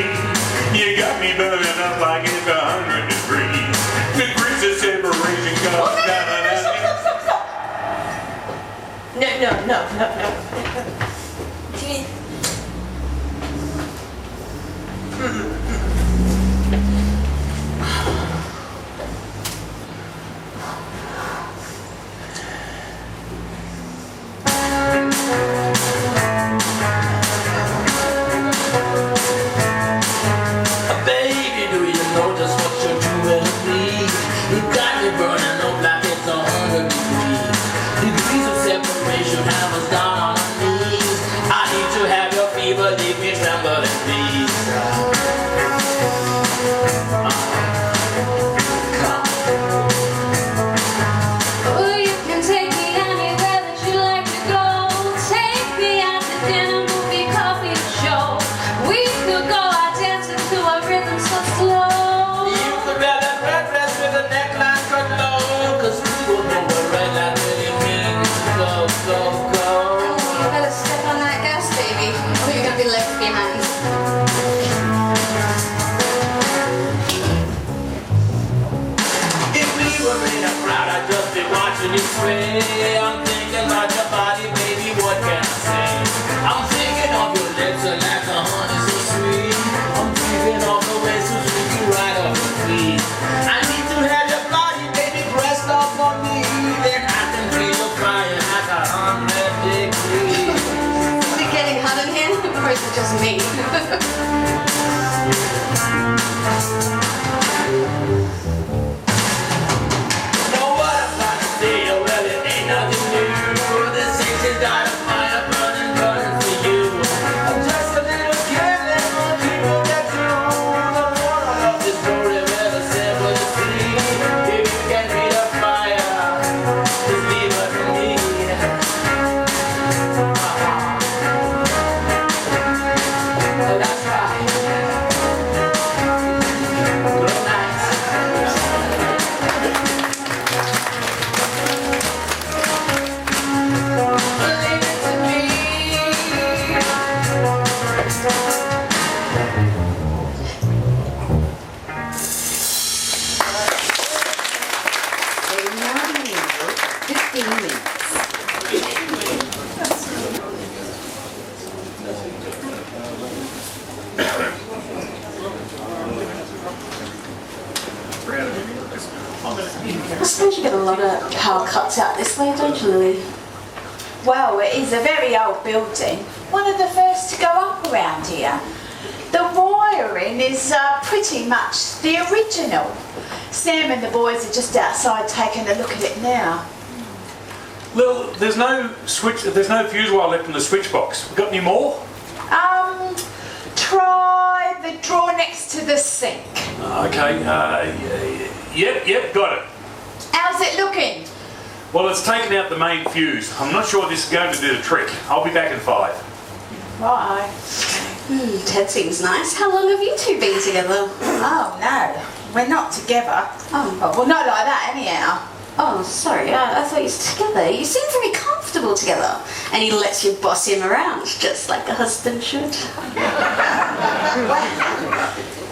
You got me burning up like it's 100 degrees. Degrees of separation comes down and No. you sway. I'm thinking about your body, baby, what can I say? I'm thinking of your lips are like the honey so sweet. I'm thinking of the way so sweet you right off your feet. I need to have your body, baby, pressed up on me. Then I can feel you fire like 100 degrees. Is it getting hot in here, or is it just me? Know what I'm trying to say? Well, it ain't nothing new. The sex has got a fire burning, burning for you. I'm just a little kid that wants people get through. The moral of this story, well, it's simple to see. If you can read a fire, just leave it for me. Oh, that's right. Good night. Leave it to me. They now need 15 minutes. I suppose you get a lot of power cuts out this way, don't you, Louis? Well, it is a very old building. One of the first to go up around here. The wiring is pretty much the original. Sam and the boys are just outside taking a look at it now. Lil, there's no fuse wire left in the switch box. Got any more? Try the drawer next to the sink. Okay, yep, got it. How's it looking? Well, it's taken out the main fuse. I'm not sure this is going to do the trick. I'll be back in 5. Right. Ted seems nice. How long have you two been together? Oh, no. We're not together. Oh, Well, not like that, anyhow. oh, sorry. I thought you were together. You seem very comfortable together. And he lets you boss him around, just like a husband should.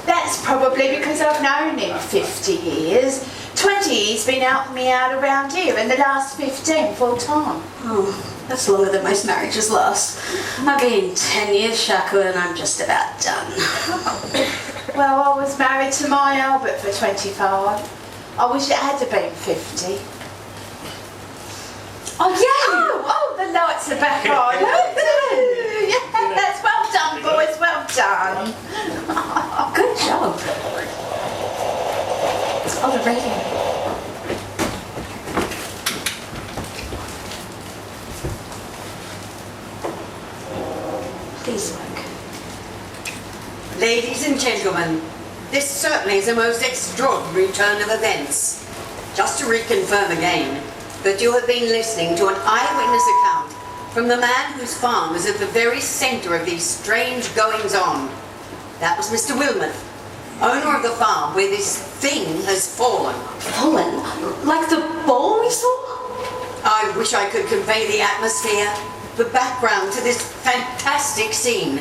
That's probably because I've known him 50 years. 20 he's been helping me out around here, and the last 15 full time. Oh, that's longer than most marriages last. I've been 10 years, Shaku, and I'm just about done. Well, I was married to my Albert for 25. I wish it had to been 50. Oh, yeah! Oh, the lights are back on. Yeah, that's well done, boys, well done. Good job. Oh, the radio. Please work. Ladies and gentlemen, this certainly is a most extraordinary turn of events. Just to reconfirm again that you have been listening to an eyewitness account from the man whose farm is at the very centre of these strange goings-on. That was Mr. Wilmot, owner of the farm where this thing has fallen. Fallen? Like the ball we saw? I wish I could convey the atmosphere, the background to this fantastic scene.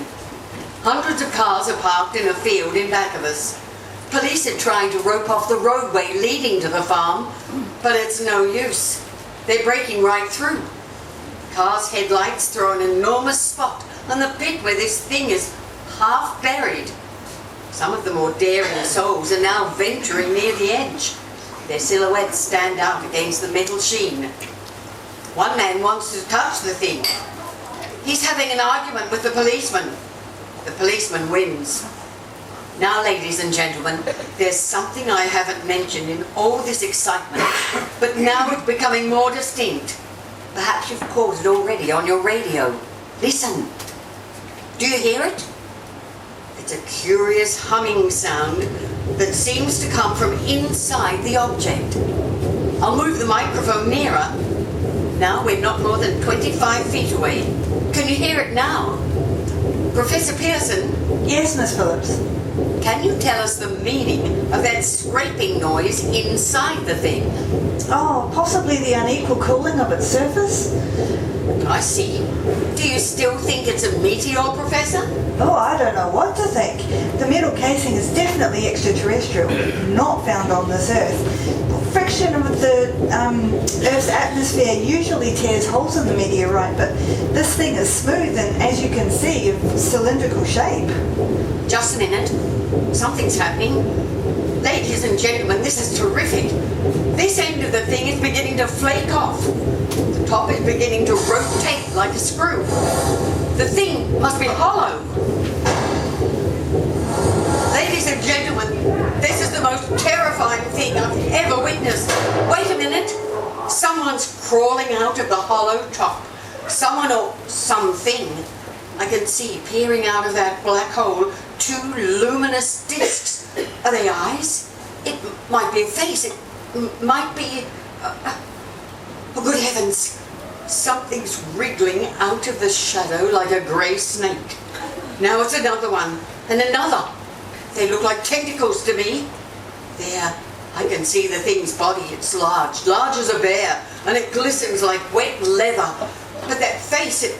Hundreds of cars are parked in a field in back of us. Police are trying to rope off the roadway leading to the farm, but it's no use. They're breaking right through. Cars' headlights throw an enormous spot on the pit where this thing is half buried. Some of the more daring souls are now venturing near the edge. Their silhouettes stand out against the metal sheen. One man wants to touch the thing. He's having an argument with the policeman. The policeman wins. Now, ladies and gentlemen, there's something I haven't mentioned in all this excitement, but now it's becoming more distinct. Perhaps you've caught it already on your radio. Listen. Do you hear it? It's a curious humming sound that seems to come from inside the object. I'll move the microphone nearer. Now we're not more than 25 feet away. Can you hear it now? Professor Pearson? Yes, Miss Phillips. Can you tell us the meaning of that scraping noise inside the thing? Oh, possibly the unequal cooling of its surface? I see. Do you still think it's a meteor, Professor? Oh, I don't know what to think. The metal casing is definitely extraterrestrial, not found on this Earth. friction of the Earth's atmosphere usually tears holes in the meteorite, but this thing is smooth and, as you can see, of cylindrical shape. Just a minute. Something's happening. Ladies and gentlemen, this is terrific. This end of the thing is beginning to flake off. The top is beginning to rotate like a screw. The thing must be hollow. Ladies and gentlemen, this is the most terrifying thing I've ever witnessed. Wait a minute. Someone's crawling out of the hollow top. Someone or something. I can see peering out of that black hole 2 luminous discs. Are they eyes? It might be a face. It might be... oh, good heavens. Something's wriggling out of the shadow like a grey snake. Now it's another one. And another. They look like tentacles to me. There, I can see the thing's body. It's large as a bear, and it glistens like wet leather. But that face, it,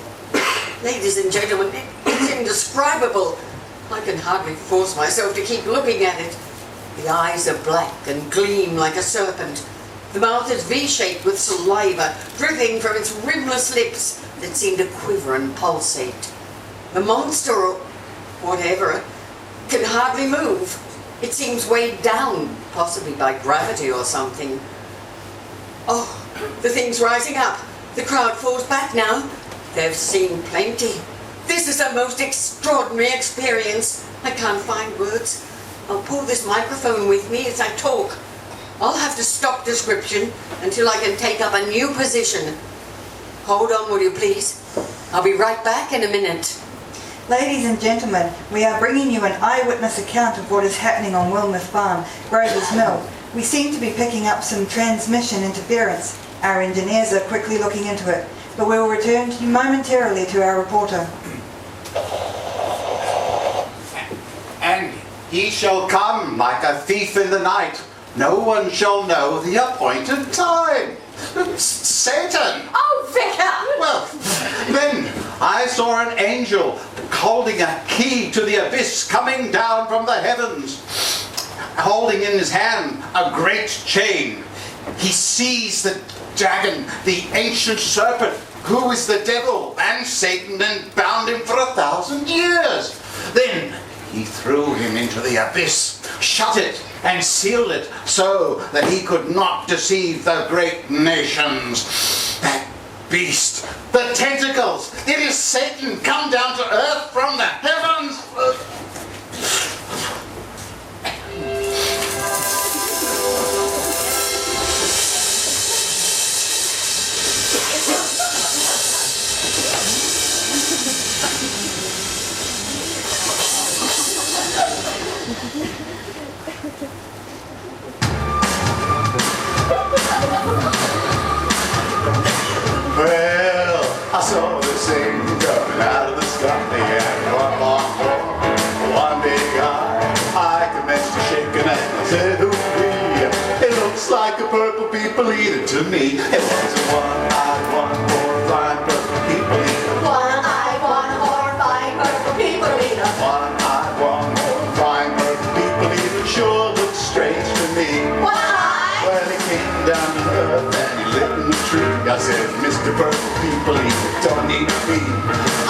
ladies and gentlemen, it's indescribable. I can hardly force myself to keep looking at it. The eyes are black and gleam like a serpent. The mouth is V-shaped with saliva dripping from its rimless lips that seem to quiver and pulsate. The monster, or whatever, can hardly move. It seems weighed down, possibly by gravity or something. Oh, the thing's rising up. The crowd falls back now. They've seen plenty. This is a most extraordinary experience. I can't find words. I'll pull this microphone with me as I talk. I'll have to stop description until I can take up a new position. Hold on, will you please? I'll be right back in a minute. Ladies and gentlemen, we are bringing you an eyewitness account of what is happening on Wilmouth Farm, Grover's Mill. We seem to be picking up some transmission interference. Our engineers are quickly looking into it, but we will return to you momentarily to our reporter. And he shall come like a thief in the night. No one shall know the appointed time. Satan! Oh, Vicar! Well, then I saw an angel holding a key to the abyss coming down from the heavens, holding in his hand a great chain. He seized the dragon, the ancient serpent, who is the devil and Satan, and bound him for 1,000 years. Then he threw him into the abyss, shut it, and sealed it so that he could not deceive the great nations. That beast, the tentacles, it is Satan come down to earth from the heavens. Well, I saw this angel coming out of the sky, and one long horn, one big eye. I commenced to shaking and I said, ooh-wee, it looks like a purple people eater to me. It was a one-eyed, one-horn, flying purple people eater. One-eyed, one-horn, flying purple people eater. One-eyed, one-horn, flying purple people eater sure looks strange to me. One-eyed! Well, he came down to earth and he lit in the tree. I said, Mr. Purple People Eater, don't need to be.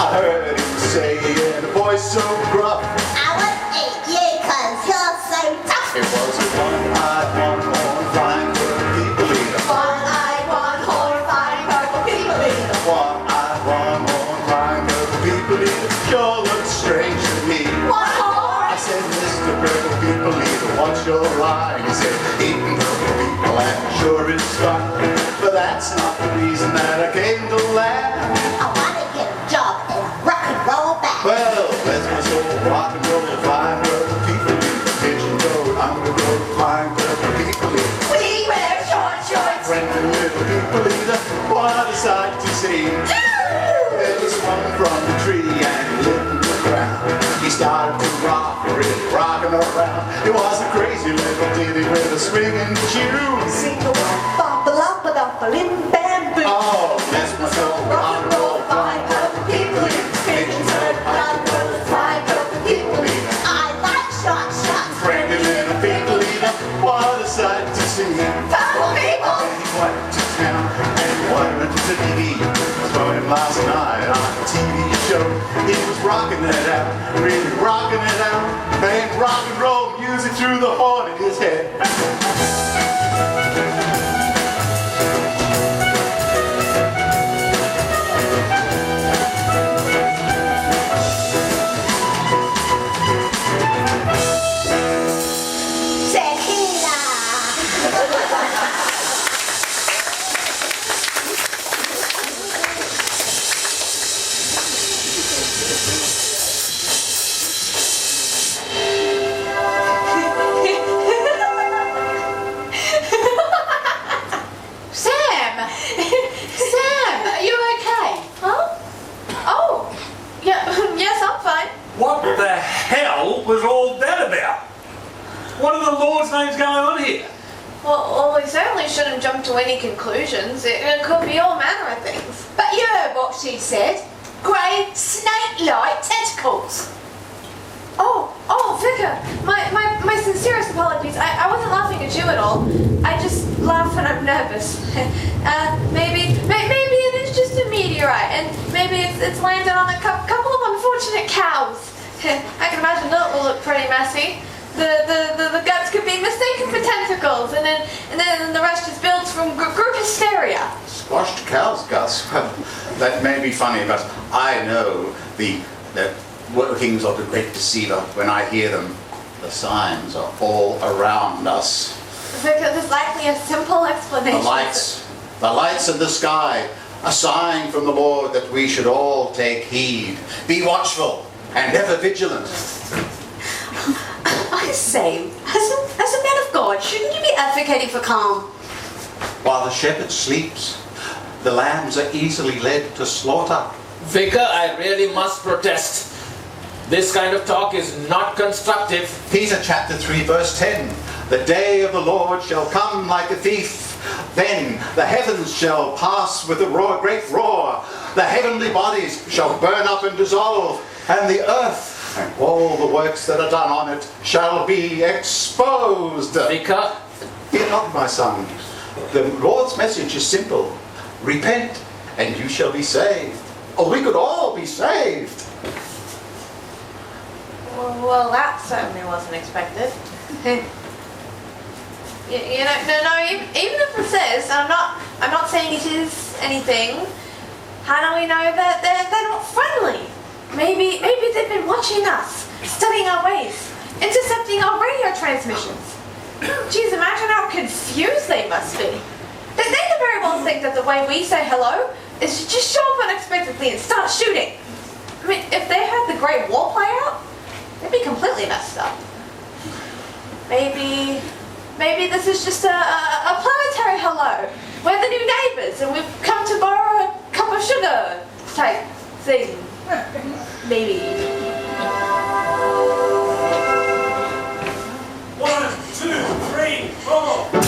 I heard him say in a voice so gruff, I would eat you 'cause you're so tough. it was a one-eyed, one-horn, flying purple people eater. One-eyed, one-horn, flying purple people eater. One-eyed, one-horn, flying purple people eater sure looks strange to me. One-horn! I said, Mr. Purple People Eater, what's your line? He said, eating purple people and sure is fun. But that's not the reason that I came to land. I want to get a job in a rock and roll band. Well, bless my soul, rock and roll, flying purple people eater. Pigeon road, undergrowth, flying purple people eater. We wear short shorts. Friendly little people eater, what a sight to see. There was one from the tree and he lit in the ground. He started to rock, really rocking around. It was a crazy little ditty with a swinging tune. Sing the one, bop-a-lop-a-dop-a-lim, bam-boom. Oh, bless my soul, Rock and roll, flying purple people eater. Pigeons heard, rock and roll, flying purple people eater. I like short shots. friendly little people eater, what a sight to see. Purple went to town and went to the TV. Saw him last night on a TV show. He was rocking it out, really rocking it out, playing rock and roll music through the horn in his head. What the hell was all that about? What in the Lord's name's going on here? Well, we certainly shouldn't jump to any conclusions. It could be all manner of things. But you heard what she said. Grey, snake-like tentacles. Oh, Vicar, my sincerest apologies. I wasn't laughing at you at all. I just laugh when I'm nervous. Maybe it is just a meteorite, and maybe it's landed on a couple of unfortunate cows. I can imagine that will look pretty messy. The guts could be mistaken for tentacles, and then the rest just builds from group hysteria. Squashed cow's guts. Well, that may be funny, but I know the workings of the great deceiver. When I hear them, the signs are all around us. There's likely a simple explanation. The lights in the sky, a sign from the Lord that we should all take heed, be watchful, and ever vigilant. I say, as a man of God, shouldn't you be advocating for calm? While the shepherd sleeps, the lambs are easily led to slaughter. Vicar, I really must protest. This kind of talk is not constructive. Peter chapter 3 verse 10. The day of the Lord shall come like a thief. Then the heavens shall pass with a great roar. The heavenly bodies shall burn up and dissolve, and the earth and all the works that are done on it shall be exposed. Vicar? Fear not, my son. The Lord's message is simple. Repent, and you shall be saved. Or we could all be saved. Well, that certainly wasn't expected. you know, even if it says, I'm not saying it is anything. How do we know that they're not friendly? Maybe they've been watching us, studying our ways, intercepting our radio transmissions. Geez, imagine how confused they must be. They could very well think that the way we say hello is to just show up unexpectedly and start shooting. I mean, if they had the Great War play out, they'd be completely messed up. Maybe this is just a planetary hello. We're the new neighbours and we've come to borrow a cup of sugar type thing. Maybe. 1, 2, 3, 4.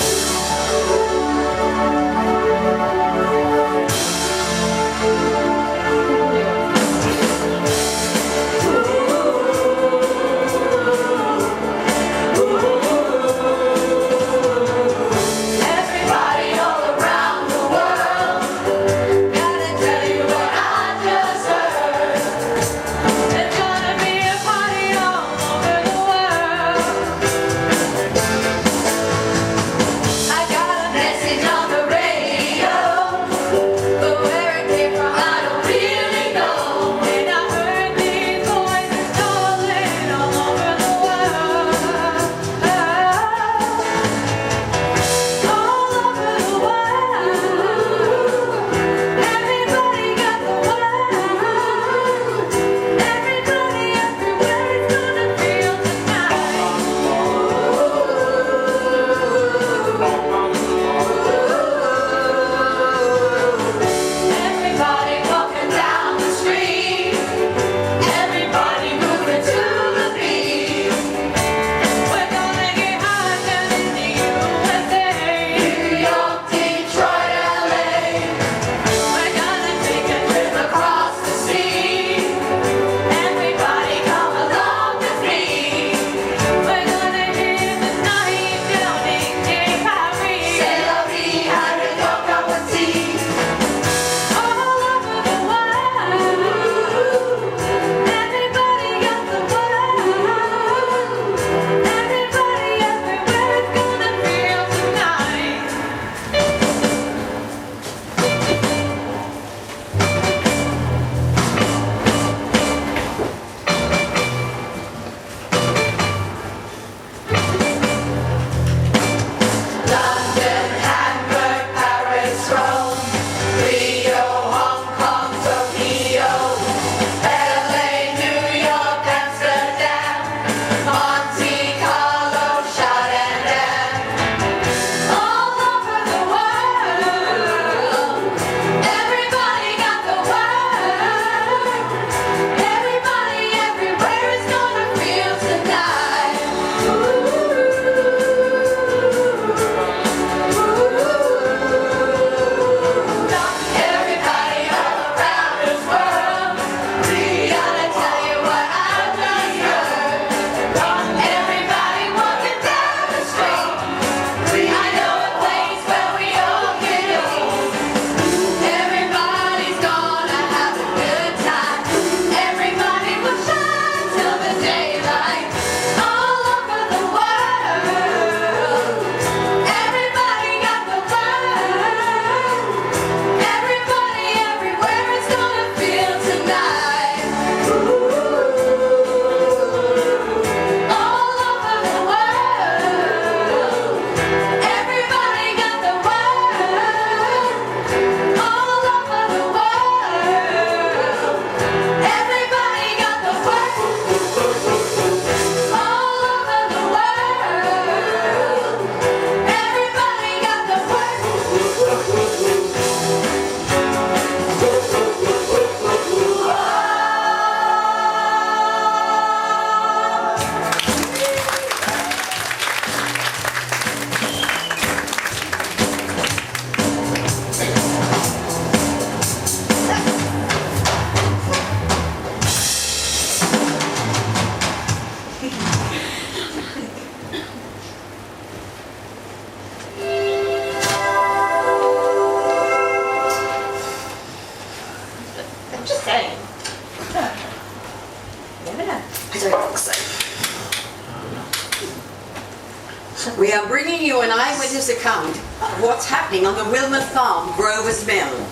We are bringing you an eyewitness account of what's happening on the Wilmot Farm, Grover's Mill.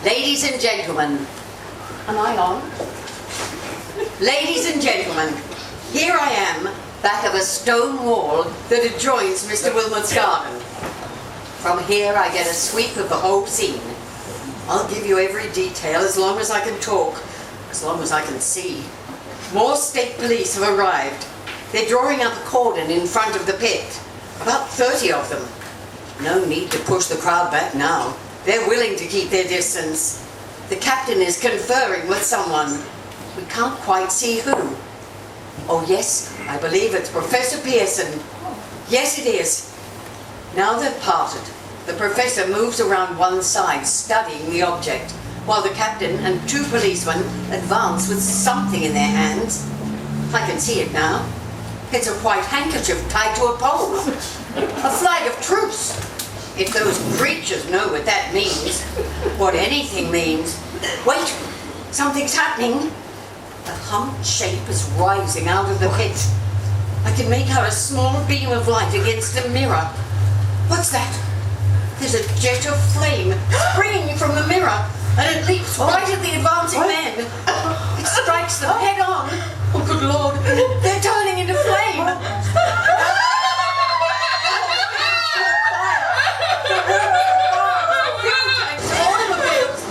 Ladies and gentlemen, am I on? Ladies and gentlemen, here I am, back of a stone wall that adjoins Mr. Wilmot's garden. From here I get a sweep of the whole scene. I'll give you every detail as long as I can talk, as long as I can see. More state police have arrived. They're drawing up a cordon in front of the pit. About 30 of them. No need to push the crowd back now. They're willing to keep their distance. The captain is conferring with someone. We can't quite see who. Oh yes, I believe it's Professor Pearson. Yes it is. Now they've parted. The professor moves around one side, studying the object, while the captain and 2 policemen advance with something in their hands. I can see it now. It's a white handkerchief tied to a pole. A flag of truce. If those creatures know what that means, what anything means. Wait, something's happening. A humped shape is rising out of the pit. I can make out a small beam of light against a mirror. What's that? There's a jet of flame springing from the mirror, and it leaps right at the advancing men. It strikes them head on. Oh, good Lord, they're turning into flame. Automobiles.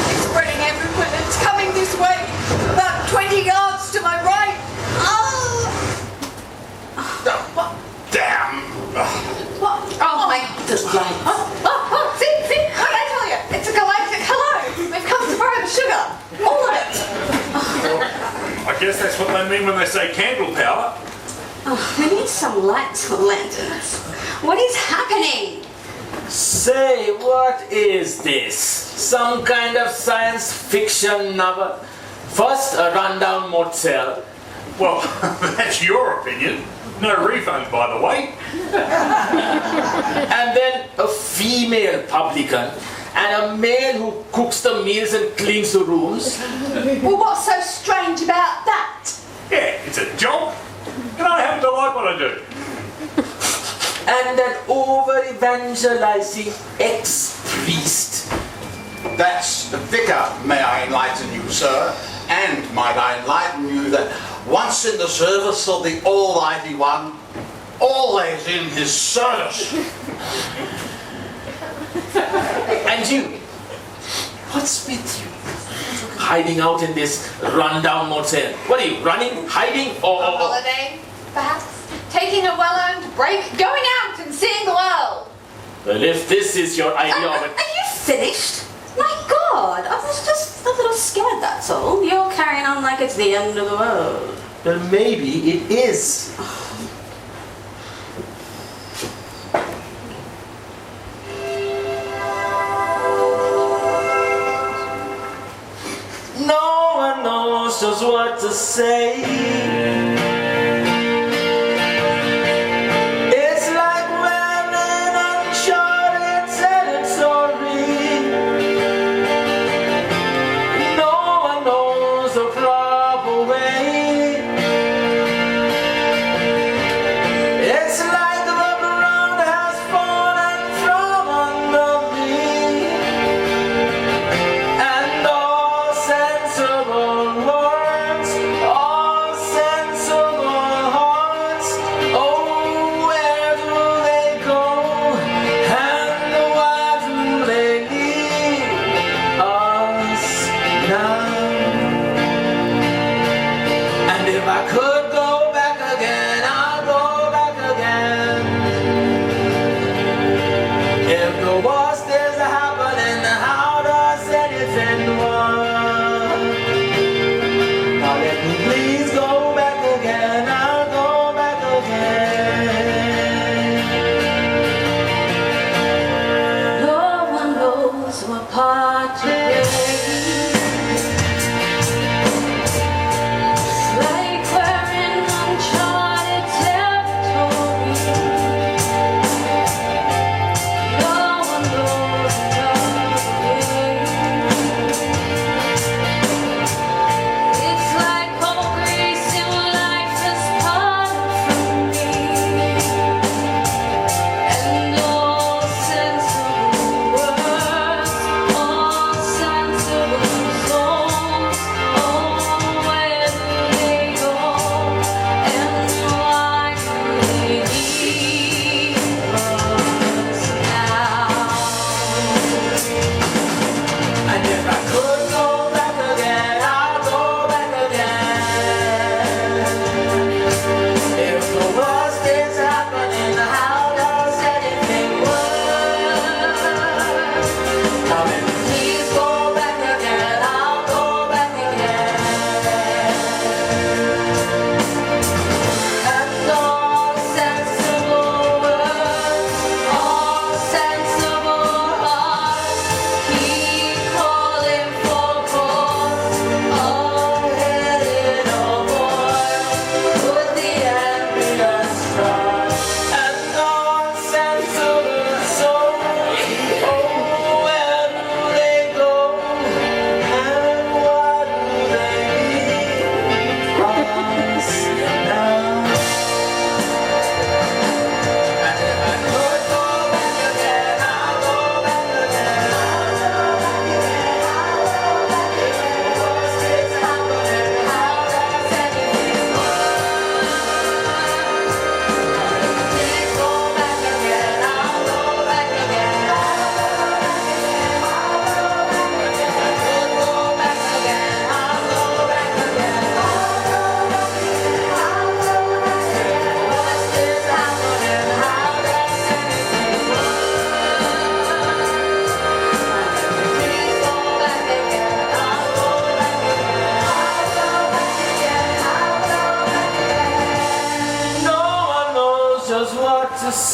It's spreading everywhere. It's coming this way. About 20 yards to my right. Damn! What? Oh my God. See, what did I tell you? It's a galactic hello. We've come to borrow the sugar. All of it. I guess that's what they mean when they say candle power. Oh, we need some lights or lanterns. What is happening? Say, what is this? Some kind of science fiction novel? First, a rundown motel. Well, that's your opinion. No refund, by the way. And then a female publican. And a male who cooks the meals and cleans the rooms. Well, what's so strange about that? Yeah, it's a job. And I happen to like what I do. And an over-evangelizing ex-priest. That's the vicar, may I enlighten you, sir. And might I enlighten you that once in the service of the Almighty One, always in his service. And you, what's with you? Hiding out in this rundown motel. What are you, running, hiding, or... A holiday, perhaps? Taking a well-earned break, going out and seeing the world. Well, if this is your idea of it... Are you finished? My God, I was just a little scared, that's all. You're carrying on like it's the end of the world. Well, maybe it is. No one knows just what to say. It's like wearing uncharted territory. No one knows the proper way. It's like the ground has fallen from under me, and all sensible words, all sensible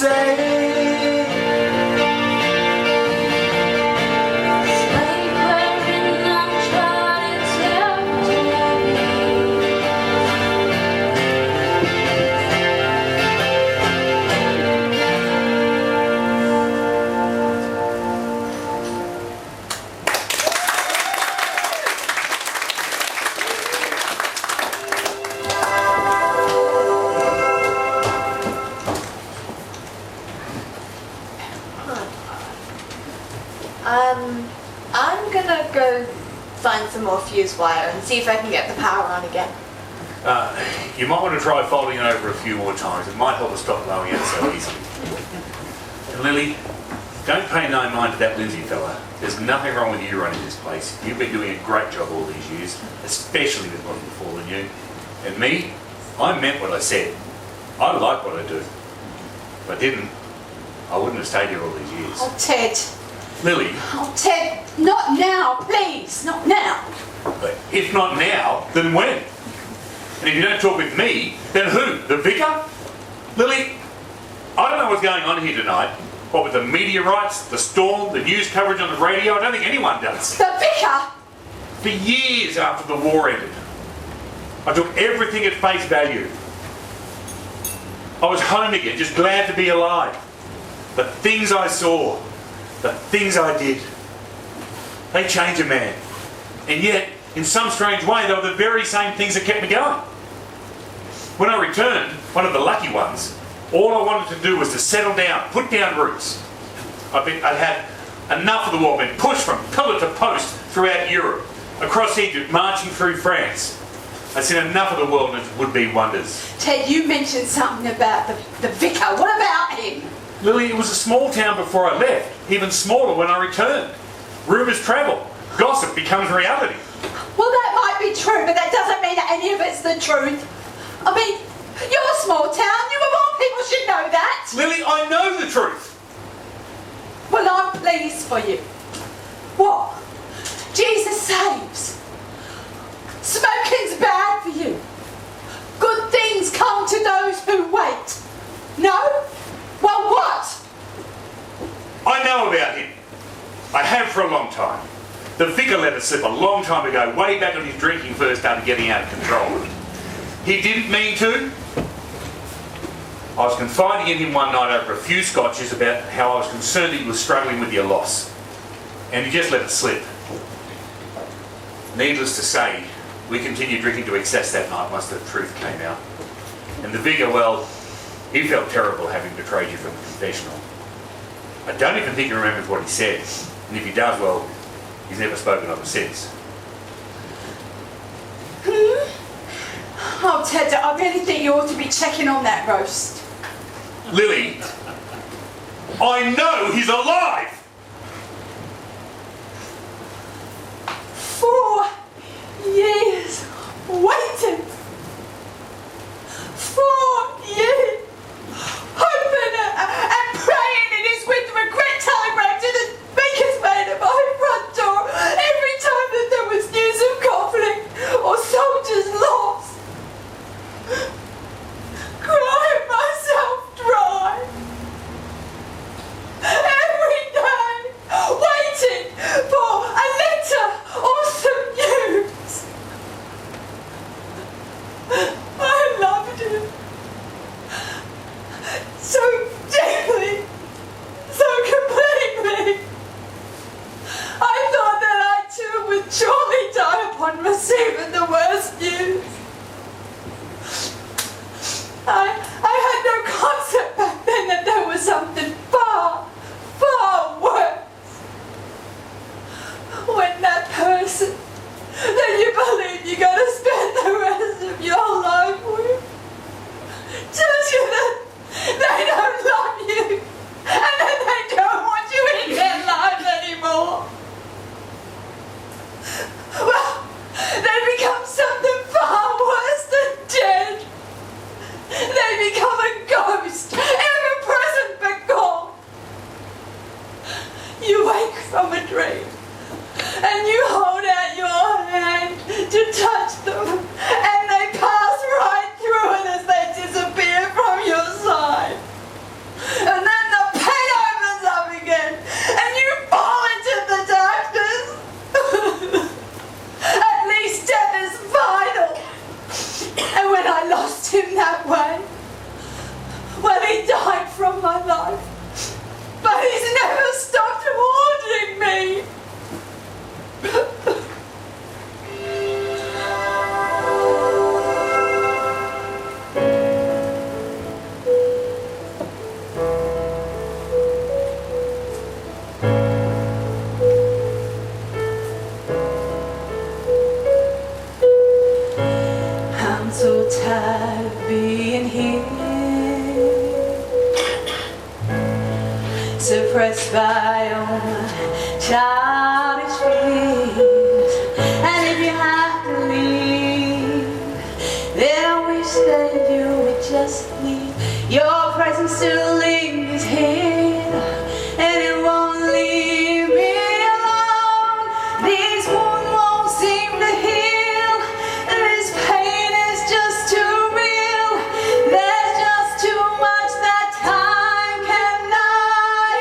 say. I'm gonna go find some more fuse wire and see if I can get the power on again. You might want to try folding it over a few more times. It might help us stop blowing out so easily. And Lily, don't pay no mind to that Lindsay fella. There's nothing wrong with you running this place. You've been doing a great job all these years, especially with what's befallen you. And me, I meant what I said. I like what I do. If I didn't, I wouldn't have stayed here all these years. Oh, Ted. Lily, Oh, Ted, not now, please, not now. but if not now, then when? And if you don't talk with me, then who? The vicar? Lily, I don't know what's going on here tonight. What with the media rights, the storm, the news coverage on the radio, I don't think anyone does. The vicar? For years after the war ended, I took everything at face value. I was home again, just glad to be alive. The things I saw, the things I did, they change a man. And yet, in some strange way, they were the very same things that kept me going. When I returned, one of the lucky ones, all I wanted to do was to settle down, put down roots. I'd had enough of the war, been pushed from pillar to post throughout Europe, across Egypt, marching through France. I'd seen enough of the world and its would-be wonders. Ted, you mentioned something about the vicar. What about him? Lily, it was a small town before I left, even smaller when I returned. Rumours travel, gossip becomes reality. Well, that might be true, but that doesn't mean that any of it's the truth. I mean, you're a small town. You of all people should know that. Lily, I know the truth. Well, I'm pleased for you. What? Jesus saves. Smoking's bad for you. Good things come to those who wait. No? Well, what? I know about him. I have for a long time. The vicar let it slip a long time ago, way back when his drinking first started getting out of control. He didn't mean to. I was confiding in him one night over a few scotches about how I was concerned that he was struggling with your loss. And he just let it slip. Needless to say, we continued drinking to excess that night once the truth came out. And the vicar, well, he felt terrible having betrayed you from the confessional. I don't even think he remembers what he said. And if he does, well, he's never spoken of it since. Oh, Ted, I really think you ought to be checking on that roast. Lily, I know he's alive! 4 years waiting. 4 years hoping and praying in his winter regret telegram to the baker's maid at my front door every time that there was news of conflict or soldiers lost. Crying myself dry. Every day waiting for a letter or some news. I loved him so deeply, so completely. I thought that I too would surely die upon receiving the worst news. I had no concept back then that there was something far, far worse. When that person that you believe you're going to spend the rest of your life with tells you that they don't love you and that they don't want you in their lives anymore. Well, they become something far worse than dead. They become a ghost, ever present but gone. You wake from a dream and you hold out your hand to touch them, and they pass right through it as they disappear from your side. And tired of being here, suppressed by all my childish fears. And if you have to leave, then I wish that you would just leave. Your presence still lingers here, and it won't leave me alone. These wounds won't seem to heal. This pain is just too real. There's just too much that time cannot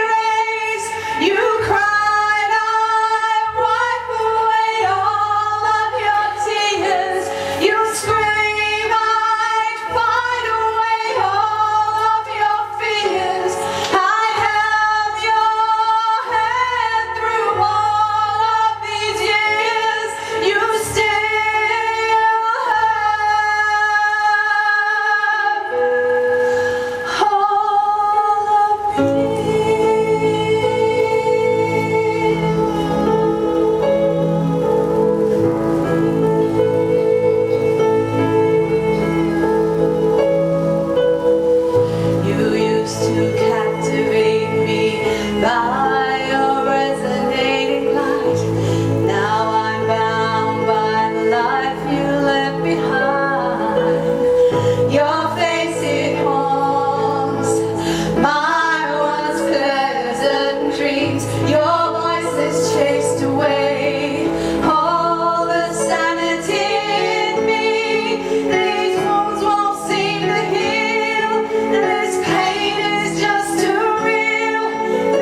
erase. You cried, I wipe away all of your tears. You scream, I'd find a way all of your fears. I held your hand through all of these years. You still have all of me. You used to captivate me by your resonating light. Now I'm bound by the life you left behind. Your face, it haunts my once pleasant dreams. Your voice has chased away all the sanity in me. These wounds won't seem to heal. This pain is just too real.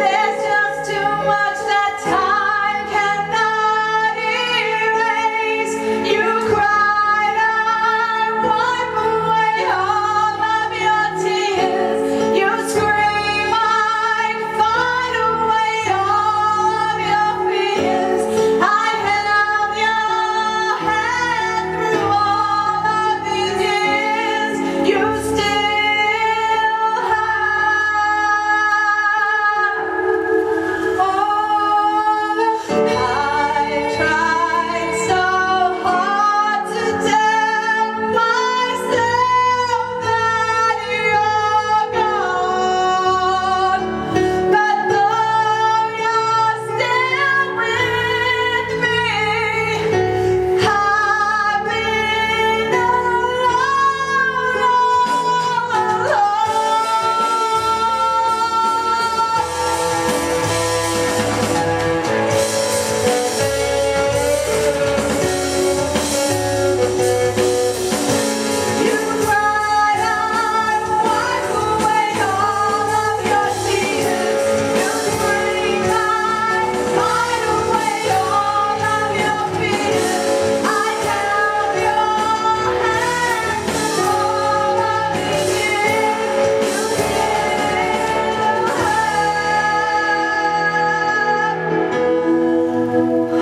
There's just too much that time cannot erase. You cried, I wipe away all of your tears. You scream, I'd find a way all of your fears. I held your hand through all of these years. You still have all of me. I tried so hard to tell myself that you're gone, but though you're still with me, I've been You cried, I wipe away all of your tears. You scream, I find a way all of your fears. I held your hand through all of these years. You still have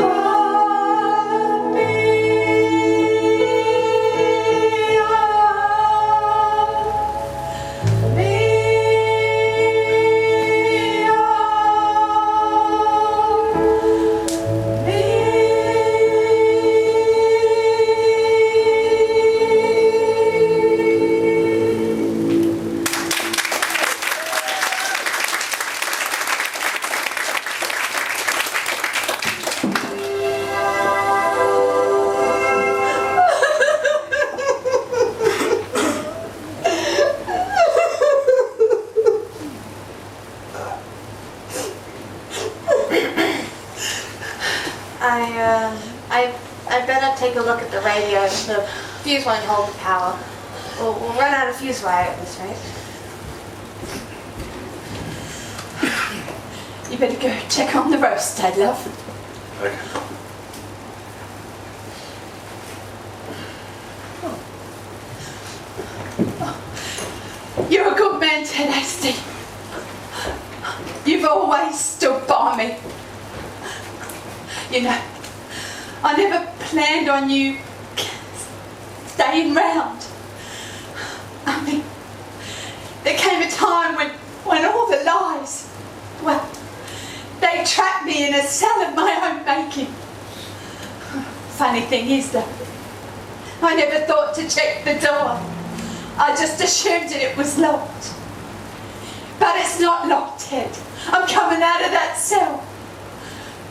all of I better take a look at the radio. The fuse won't hold the power. We'll run out of fuse wire at this rate. You better go check on the roast, Dad, love. You're a good man, Ted Hasty. You've always stood by me. You know, I never planned on you staying round. I mean, there came a time when all the lies, well, they trapped me in a cell of my own making. Funny thing is, though, I never thought to check the door. I just assumed that it was locked. But it's not locked, Ted. I'm coming out of that cell.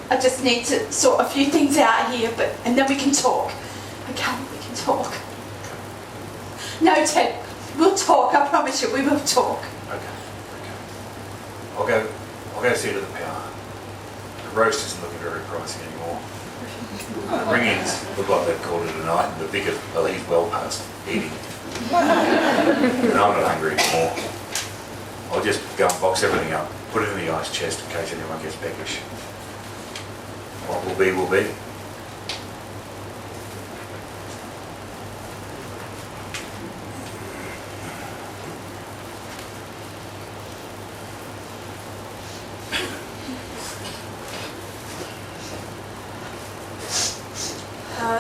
I just need to sort a few things out here, and then we can talk. Okay, we can talk. No, Ted, we'll talk. I promise you, we will talk. Okay. I'll go see to the power. The roast isn't looking very pricey anymore. The ring-ins look like they've called it a night, and the vicar, well, he's well past eating. And I'm not hungry anymore. I'll just go and box everything up, put it in the ice chest in case anyone gets peckish. What will be, will be.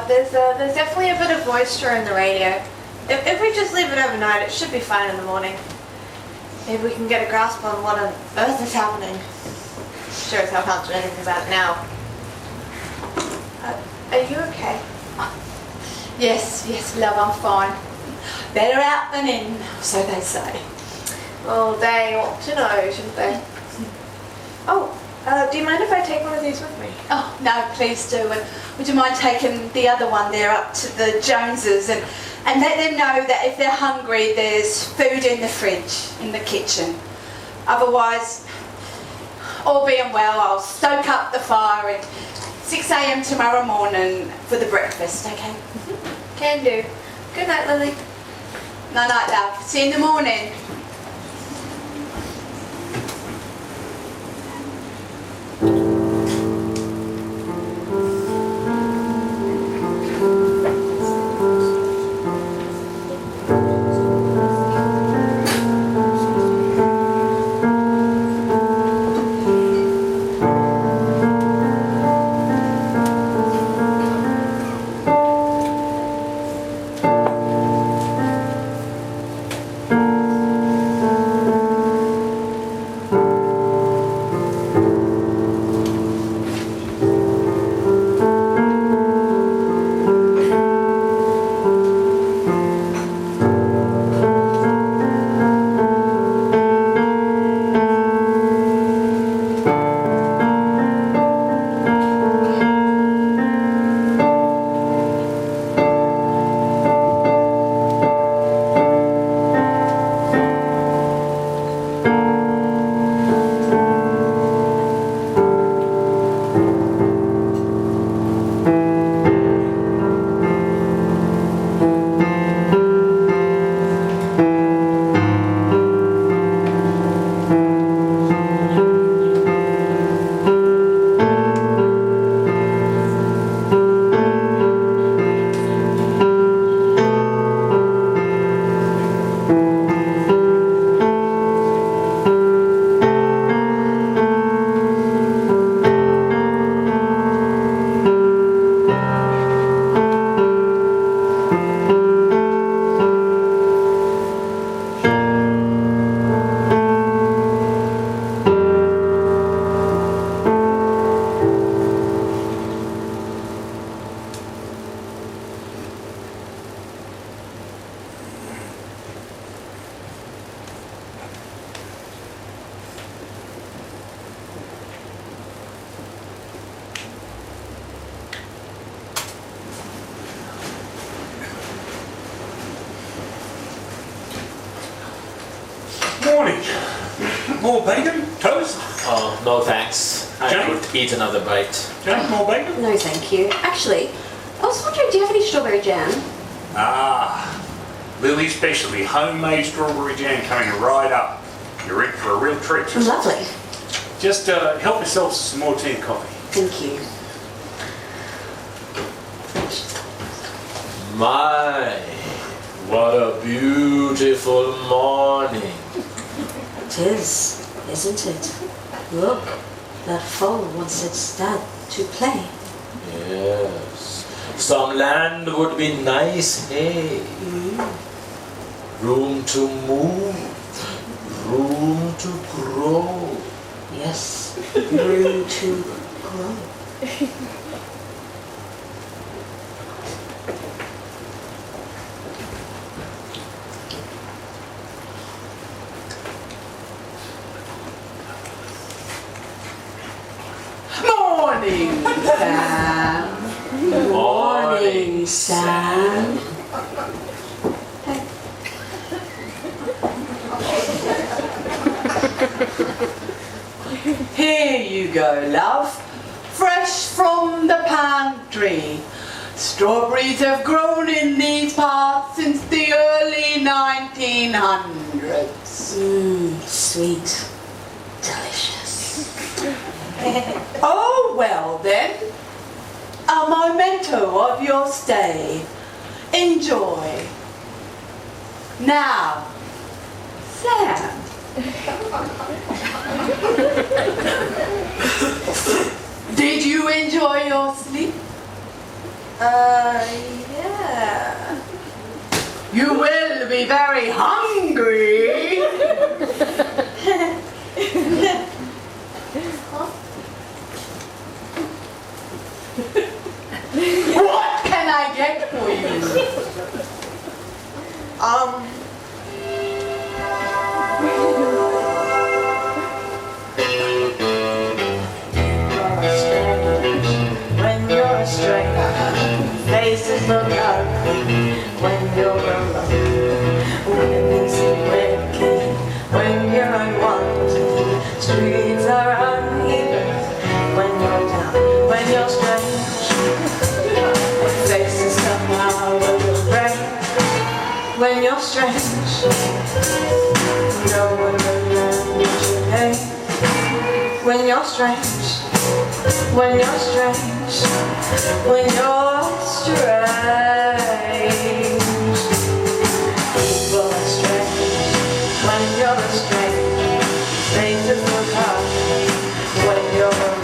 There's definitely a bit of moisture in the radio. If we just leave it overnight, it should be fine in the morning. Maybe we can get a grasp on what on earth is happening. Sure as hell can't do anything about it now. Are you okay? Yes, love, I'm fine. Better out than in, so they say. Well, they ought to know, shouldn't they? Oh, do you mind if I take one of these with me? Oh, no, please do. And would you mind taking the other one there up to the Joneses and let them know that if they're hungry, there's food in the fridge, in the kitchen. Otherwise, all being well, I'll stoke up the fire at 6 a.m. tomorrow morning for the breakfast, okay? Can do. Good night, Lily. Night, love. See you in the morning. Morning. More bacon? Toast? Oh, no thanks. I Jane? could eat another bite. Jane, more bacon? No, thank you. Actually, I was wondering, do you have any strawberry jam? Ah, Lily's specialty, homemade strawberry jam coming right up. You're in for a real treat. Lovely. Just help yourself to some more tea and coffee. Thank you. My, what a beautiful morning. It is, isn't it? Look, that foal wants its dad to play. Yes. Some land would be nice, hey? Room to move, room to grow. Yes, room to grow. Morning, Sam. Morning, Sam. Here you go, love. Fresh from the pantry. Strawberries have grown in these parts since the early 1900s. Sweet. Delicious. Oh, well then. A memento of your stay. Enjoy. Now, Sam. Did you enjoy your sleep? Yeah. You will be very hungry. What can I get for you? When you're a stranger, faces look ugly. When you're alone, when things seem wicked. When you're unwanted, streets are uneven. When you're down, when you're strange, faces come out of the rain. When you're strange, no one remembers your name. When you're strange, when you're strange, when you're strange, people are strange. When you're strange, faces look ugly. When you're alone,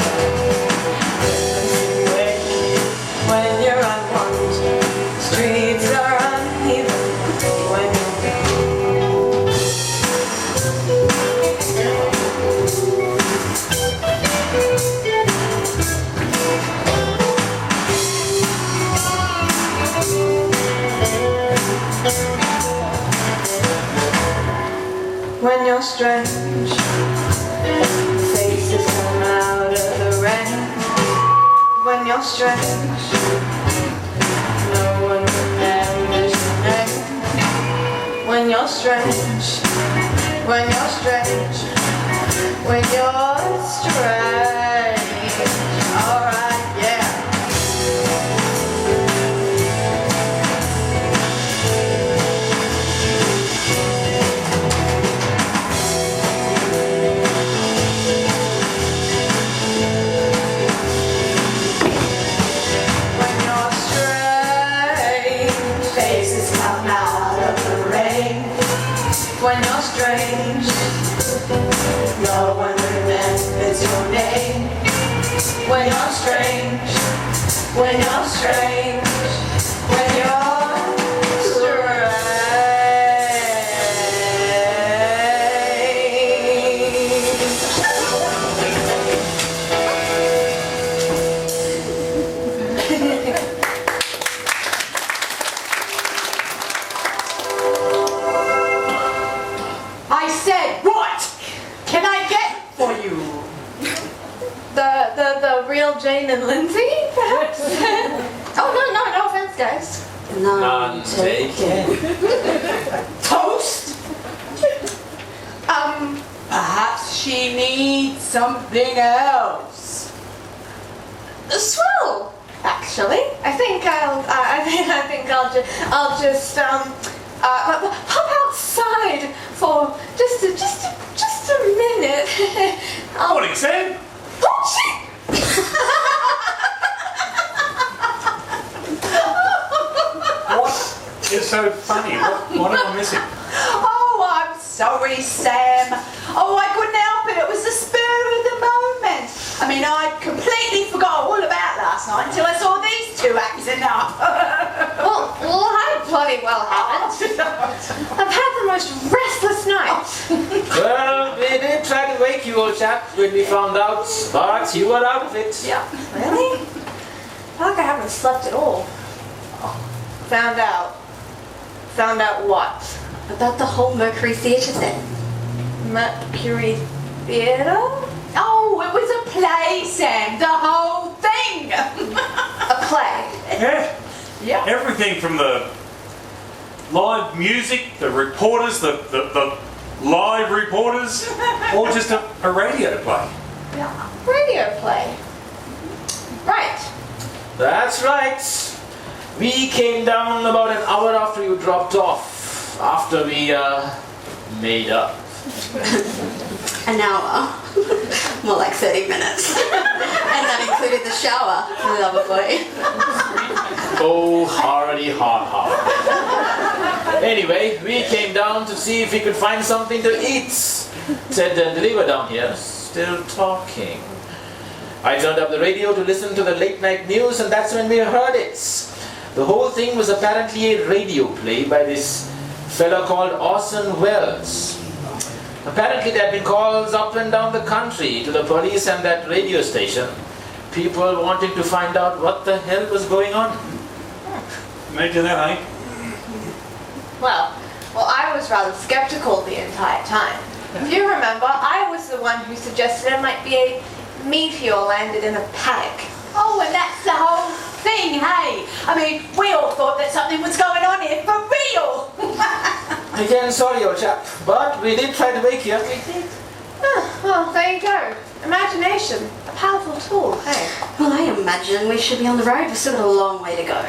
when you're unwanted, streets are uneven. When When you're strange, faces come out of the rain. When you're strange, no one remembers your name. When you're strange, when you're strange, when you're strange. Alright, yeah. When you're strange, no one remembers your name. When you're strange, when you're strange, when you're strange. I said, what can I get for you? The real Jane and Lindsay, perhaps? Oh, no offense, guys. None taken. Toast? Perhaps she needs something else. Swell, actually. I think I'll just pop outside for just a minute. Morning, Sam. Oh shit! What is so funny? What am I missing? Oh, I'm sorry, Sam. Oh, I couldn't help it. It was the spirit of the moment. I mean, I completely forgot all about last night until I saw these two acting up. Well, I bloody well haven't. I've had the most restless night. Well, we did try to wake you, old chap, when we found out, but you were out of it. Yeah. Really? I feel like I haven't slept at all. Found out. Found out what? About the whole Mercury Theatre thing. Mercury Theatre? Oh, it was a play, Sam. The whole Yeah. Everything from the live music, the reporters, the live reporters, or just a radio play. Yeah. Radio play. Right. That's right. We came down about an hour after you dropped off, after we made up. An hour. More like 30 minutes. And that included the shower, lovely. Oh, hardy ha. Anyway, we came down to see if we could find something to eat. Said the deliverer down here, still talking. I turned up the radio to listen to the late night news, and that's when we heard it. The whole thing was apparently a radio play by this fellow called Orson Welles. Apparently there had been calls up and down the country to the police and that radio station. People wanting to find out what the hell was going on. Imagine that, eh? Well, I was rather skeptical the entire time. If you remember, I was the one who suggested it might be a meteor landed in a paddock. Oh, and that's the whole thing, hey? I mean, we all thought that something was going on here for real. Again, sorry old chap, but we did try to wake you. We did. Well, there you go. Imagination, a powerful tool, hey? Well, I imagine we should be on the road. We've still got a long way to go.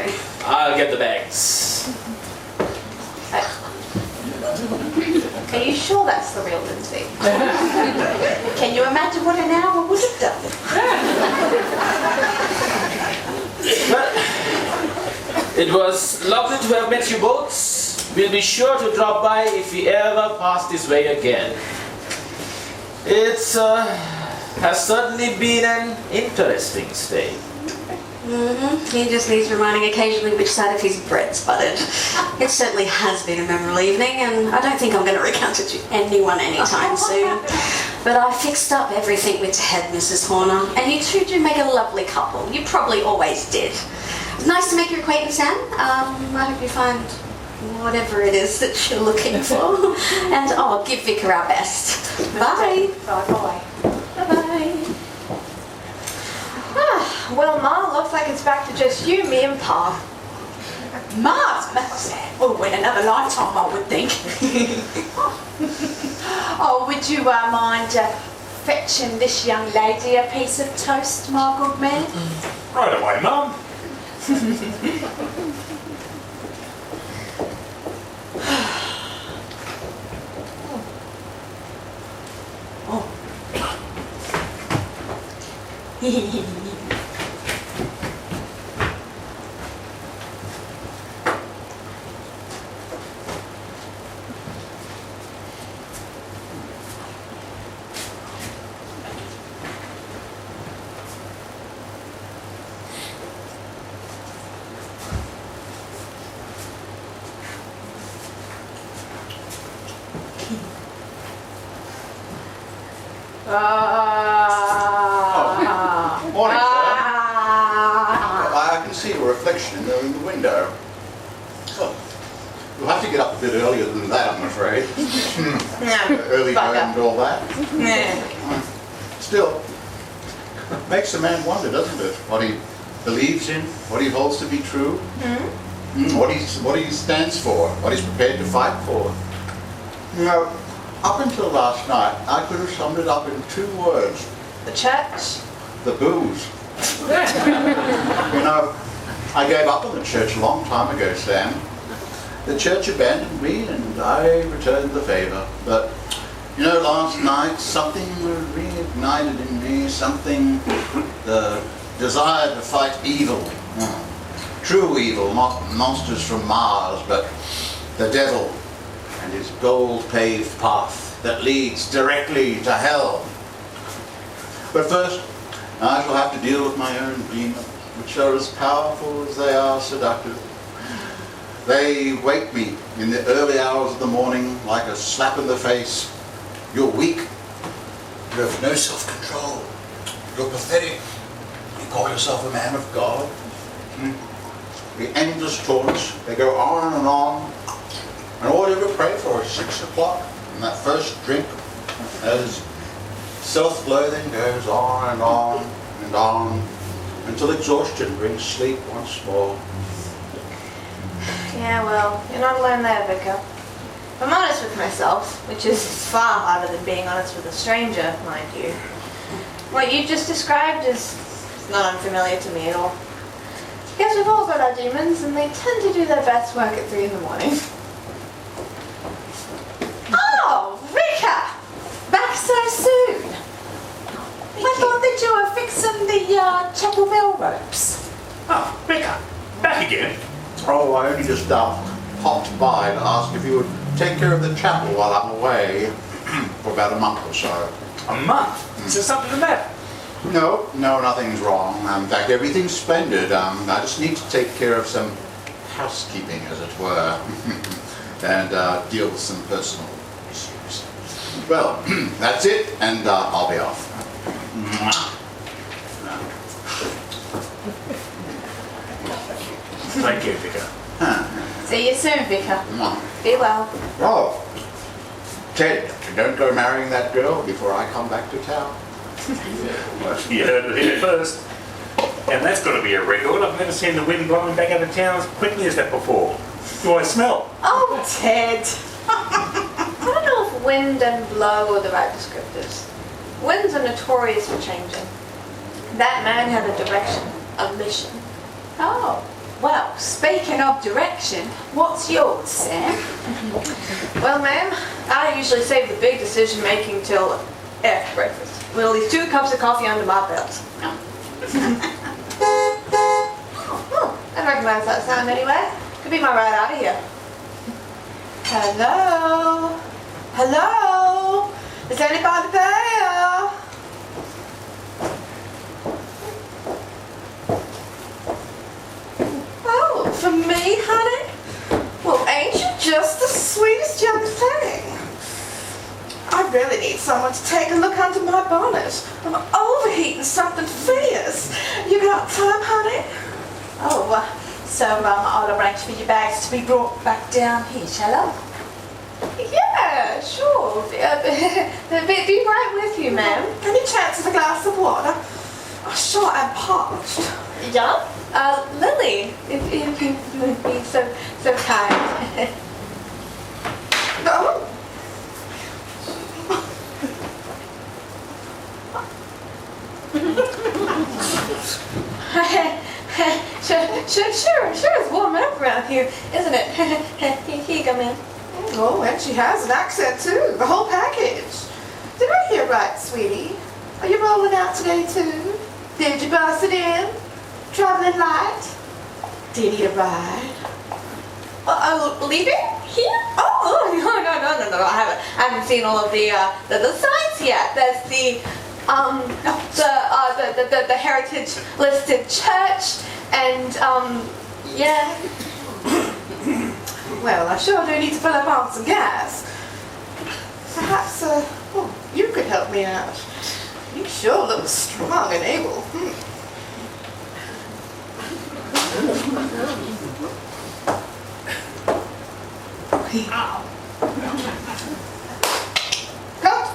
I'll get the bags. Are you sure that's the real Lindsay? Can you imagine what an hour would have done? Well, it was lovely to have met you both. We'll be sure to drop by if we ever pass this way again. It has certainly been an interesting stay. He just needs reminding occasionally which side of his bread's buttered. It certainly has been a memorable evening, and I don't think I'm going to recount it to anyone anytime soon. But I fixed up everything with Ted, Mrs. Horner, and you two do make a lovely couple. You probably always did. Nice to make your acquaintance, Anne. I hope you find whatever it is that you're looking for. And I'll give Vicar our best. Bye. Bye-bye. Bye-bye. Well, Ma, looks like it's back to just you, me, and Pa. Mars, oh, in another lifetime, I would think. Oh, would you mind fetching this young lady a piece of toast, my good man? Right away, Mum. Morning, sir. I can see your reflection in the window. Oh, you'll have to get up a bit earlier than that, I'm afraid. Early bird and all that. Still, makes a man wonder, doesn't it? What he believes in, what he holds to be true, what he stands for, what he's prepared to fight for. You know, up until last night, I could have summed it up in 2 words. The church? The booze. You know, I gave up on the church a long time ago, Sam. The church abandoned me and I returned the favor. But, you know, last night something reignited in me, something, the desire to fight evil. True evil, not monsters from Mars, but the devil and his gold-paved path that leads directly to hell. But first, I shall have to deal with my own demons, which are as powerful as they are seductive. They wake me in the early hours of the morning like a slap in the face. You're weak. You have no self-control. You're pathetic. You call yourself a man of God. The endless taunts, they go on and on. And all you ever pray for is 6 o'clock and that first drink as self-loathing goes on and on and on until exhaustion brings sleep once more. Yeah, well, you're not alone there, Vicar. If I'm honest with myself, which is far harder than being honest with a stranger, mind you, what you just described is not unfamiliar to me at all. Guess we've all got our demons, and they tend to do their best work at 3 in the morning. Oh, Vicar! Back so soon? I thought that you were fixing the chapel bell ropes. Oh, Vicar, back again. Oh, I only just popped by to ask if you would take care of the chapel while I'm away for about a month or so. A month? Is there something the matter? No, nothing's wrong. In fact, everything's splendid. I just need to take care of some housekeeping, as it were, and deal with some personal issues. Well, that's it, and I'll be off. Thank you, Vicar. See you soon, Vicar. Be well. Oh, Ted, don't go marrying that girl before I come back to town. Well, you heard it here first. And that's got to be a record. I've never seen the wind blowing back out of town as quickly as that before. Do I smell? Oh, Ted. I don't know if wind and blow are the right descriptors. Winds are notorious for changing. That man had a direction, a mission. Oh, well, speaking of direction, what's yours, Sam? Well, ma'am, I usually save the big decision making till after breakfast. With at least 2 cups of coffee under my belt. I recognize that sound anyway. Could be my ride out of here. Hello? Hello? Is anybody there? Oh, for me, honey? Well, ain't you just the sweetest young thing? I really need someone to take a look under my bonnet. I'm overheating something fierce. You got time, honey? Oh, so I'll arrange for your bags to be brought back down here, shall I? Yeah, sure. Be right with you, ma'am. Any chance of a glass of water? I'm sure I'm parched. Yeah? Lily, if you would be so kind. Oh. Sure, it's warming up around here, isn't it? Here you go, ma'am. Oh, and she has an accent too, the whole package. Did I hear right, sweetie? Are you rolling out today too? Did you bust it in? Traveling light? Do you need a ride? Leaving here? Oh, no. I haven't seen all of the signs yet. There's the heritage listed church and yeah. Well, I sure do need to fill up on some gas. Perhaps, you could help me out. You sure look strong and able. Cut!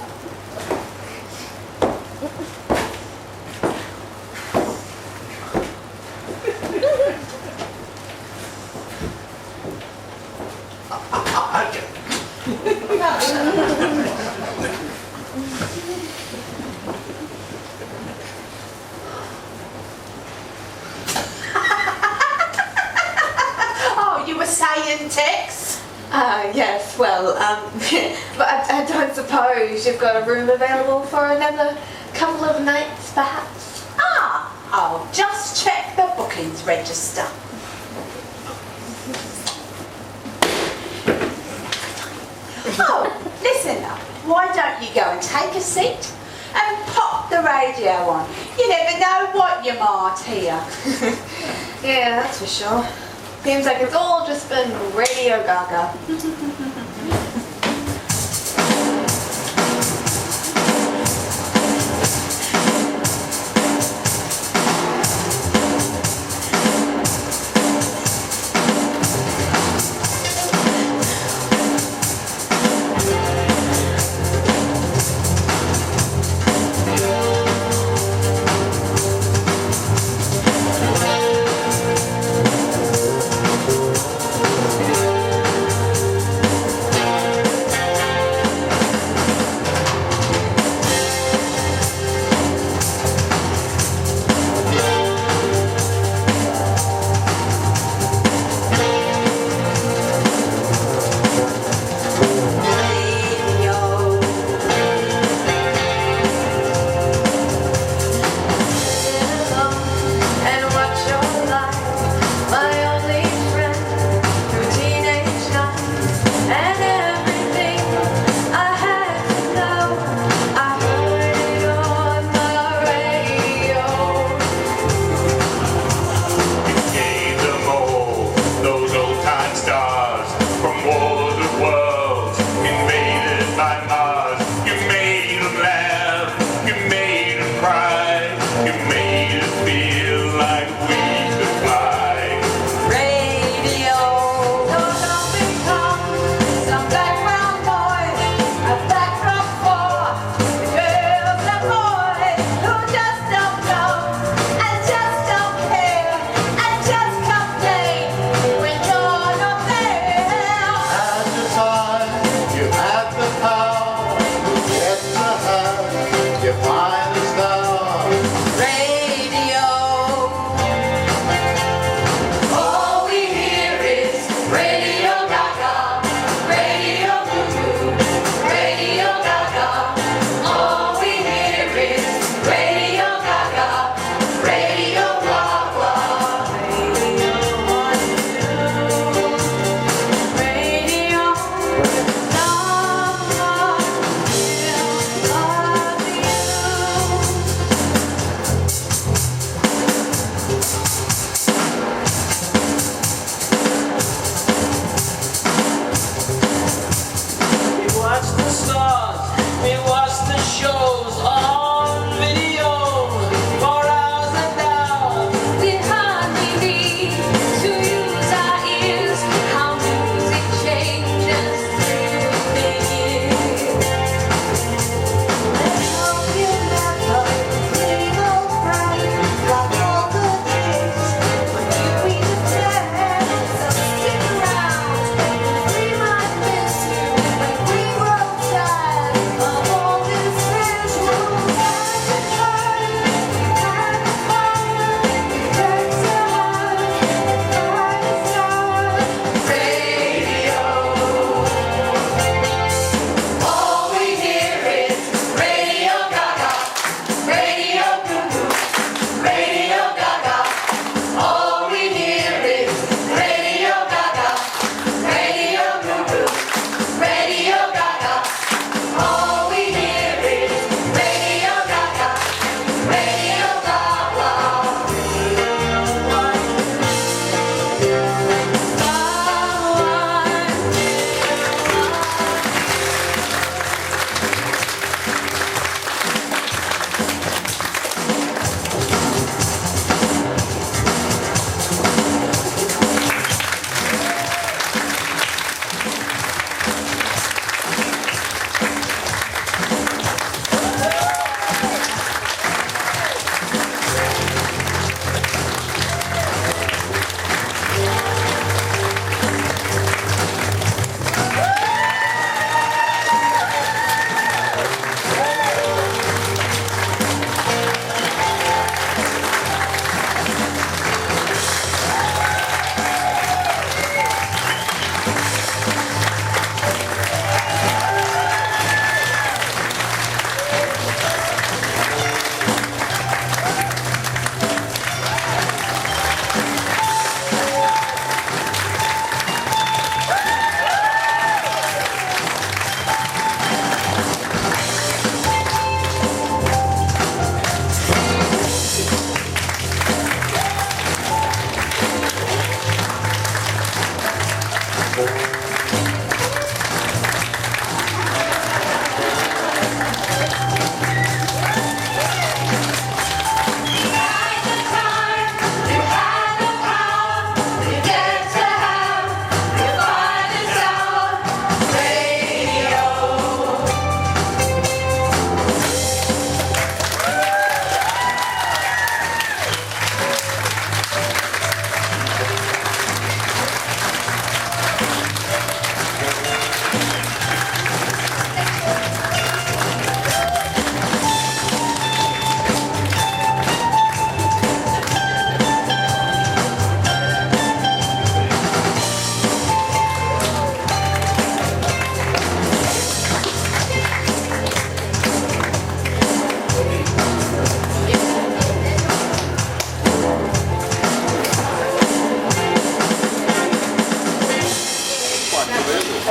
Oh, you were saying, Tex? Yes, well, but I don't suppose you've got a room available for another couple of nights, perhaps? I'll just check the bookings register. Oh, listen up. Why don't you go and take a seat and pop the radio on? You never know what you might hear. Yeah, that's for sure. Seems like it's all just been Radio Gaga.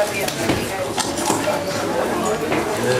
That'd be it.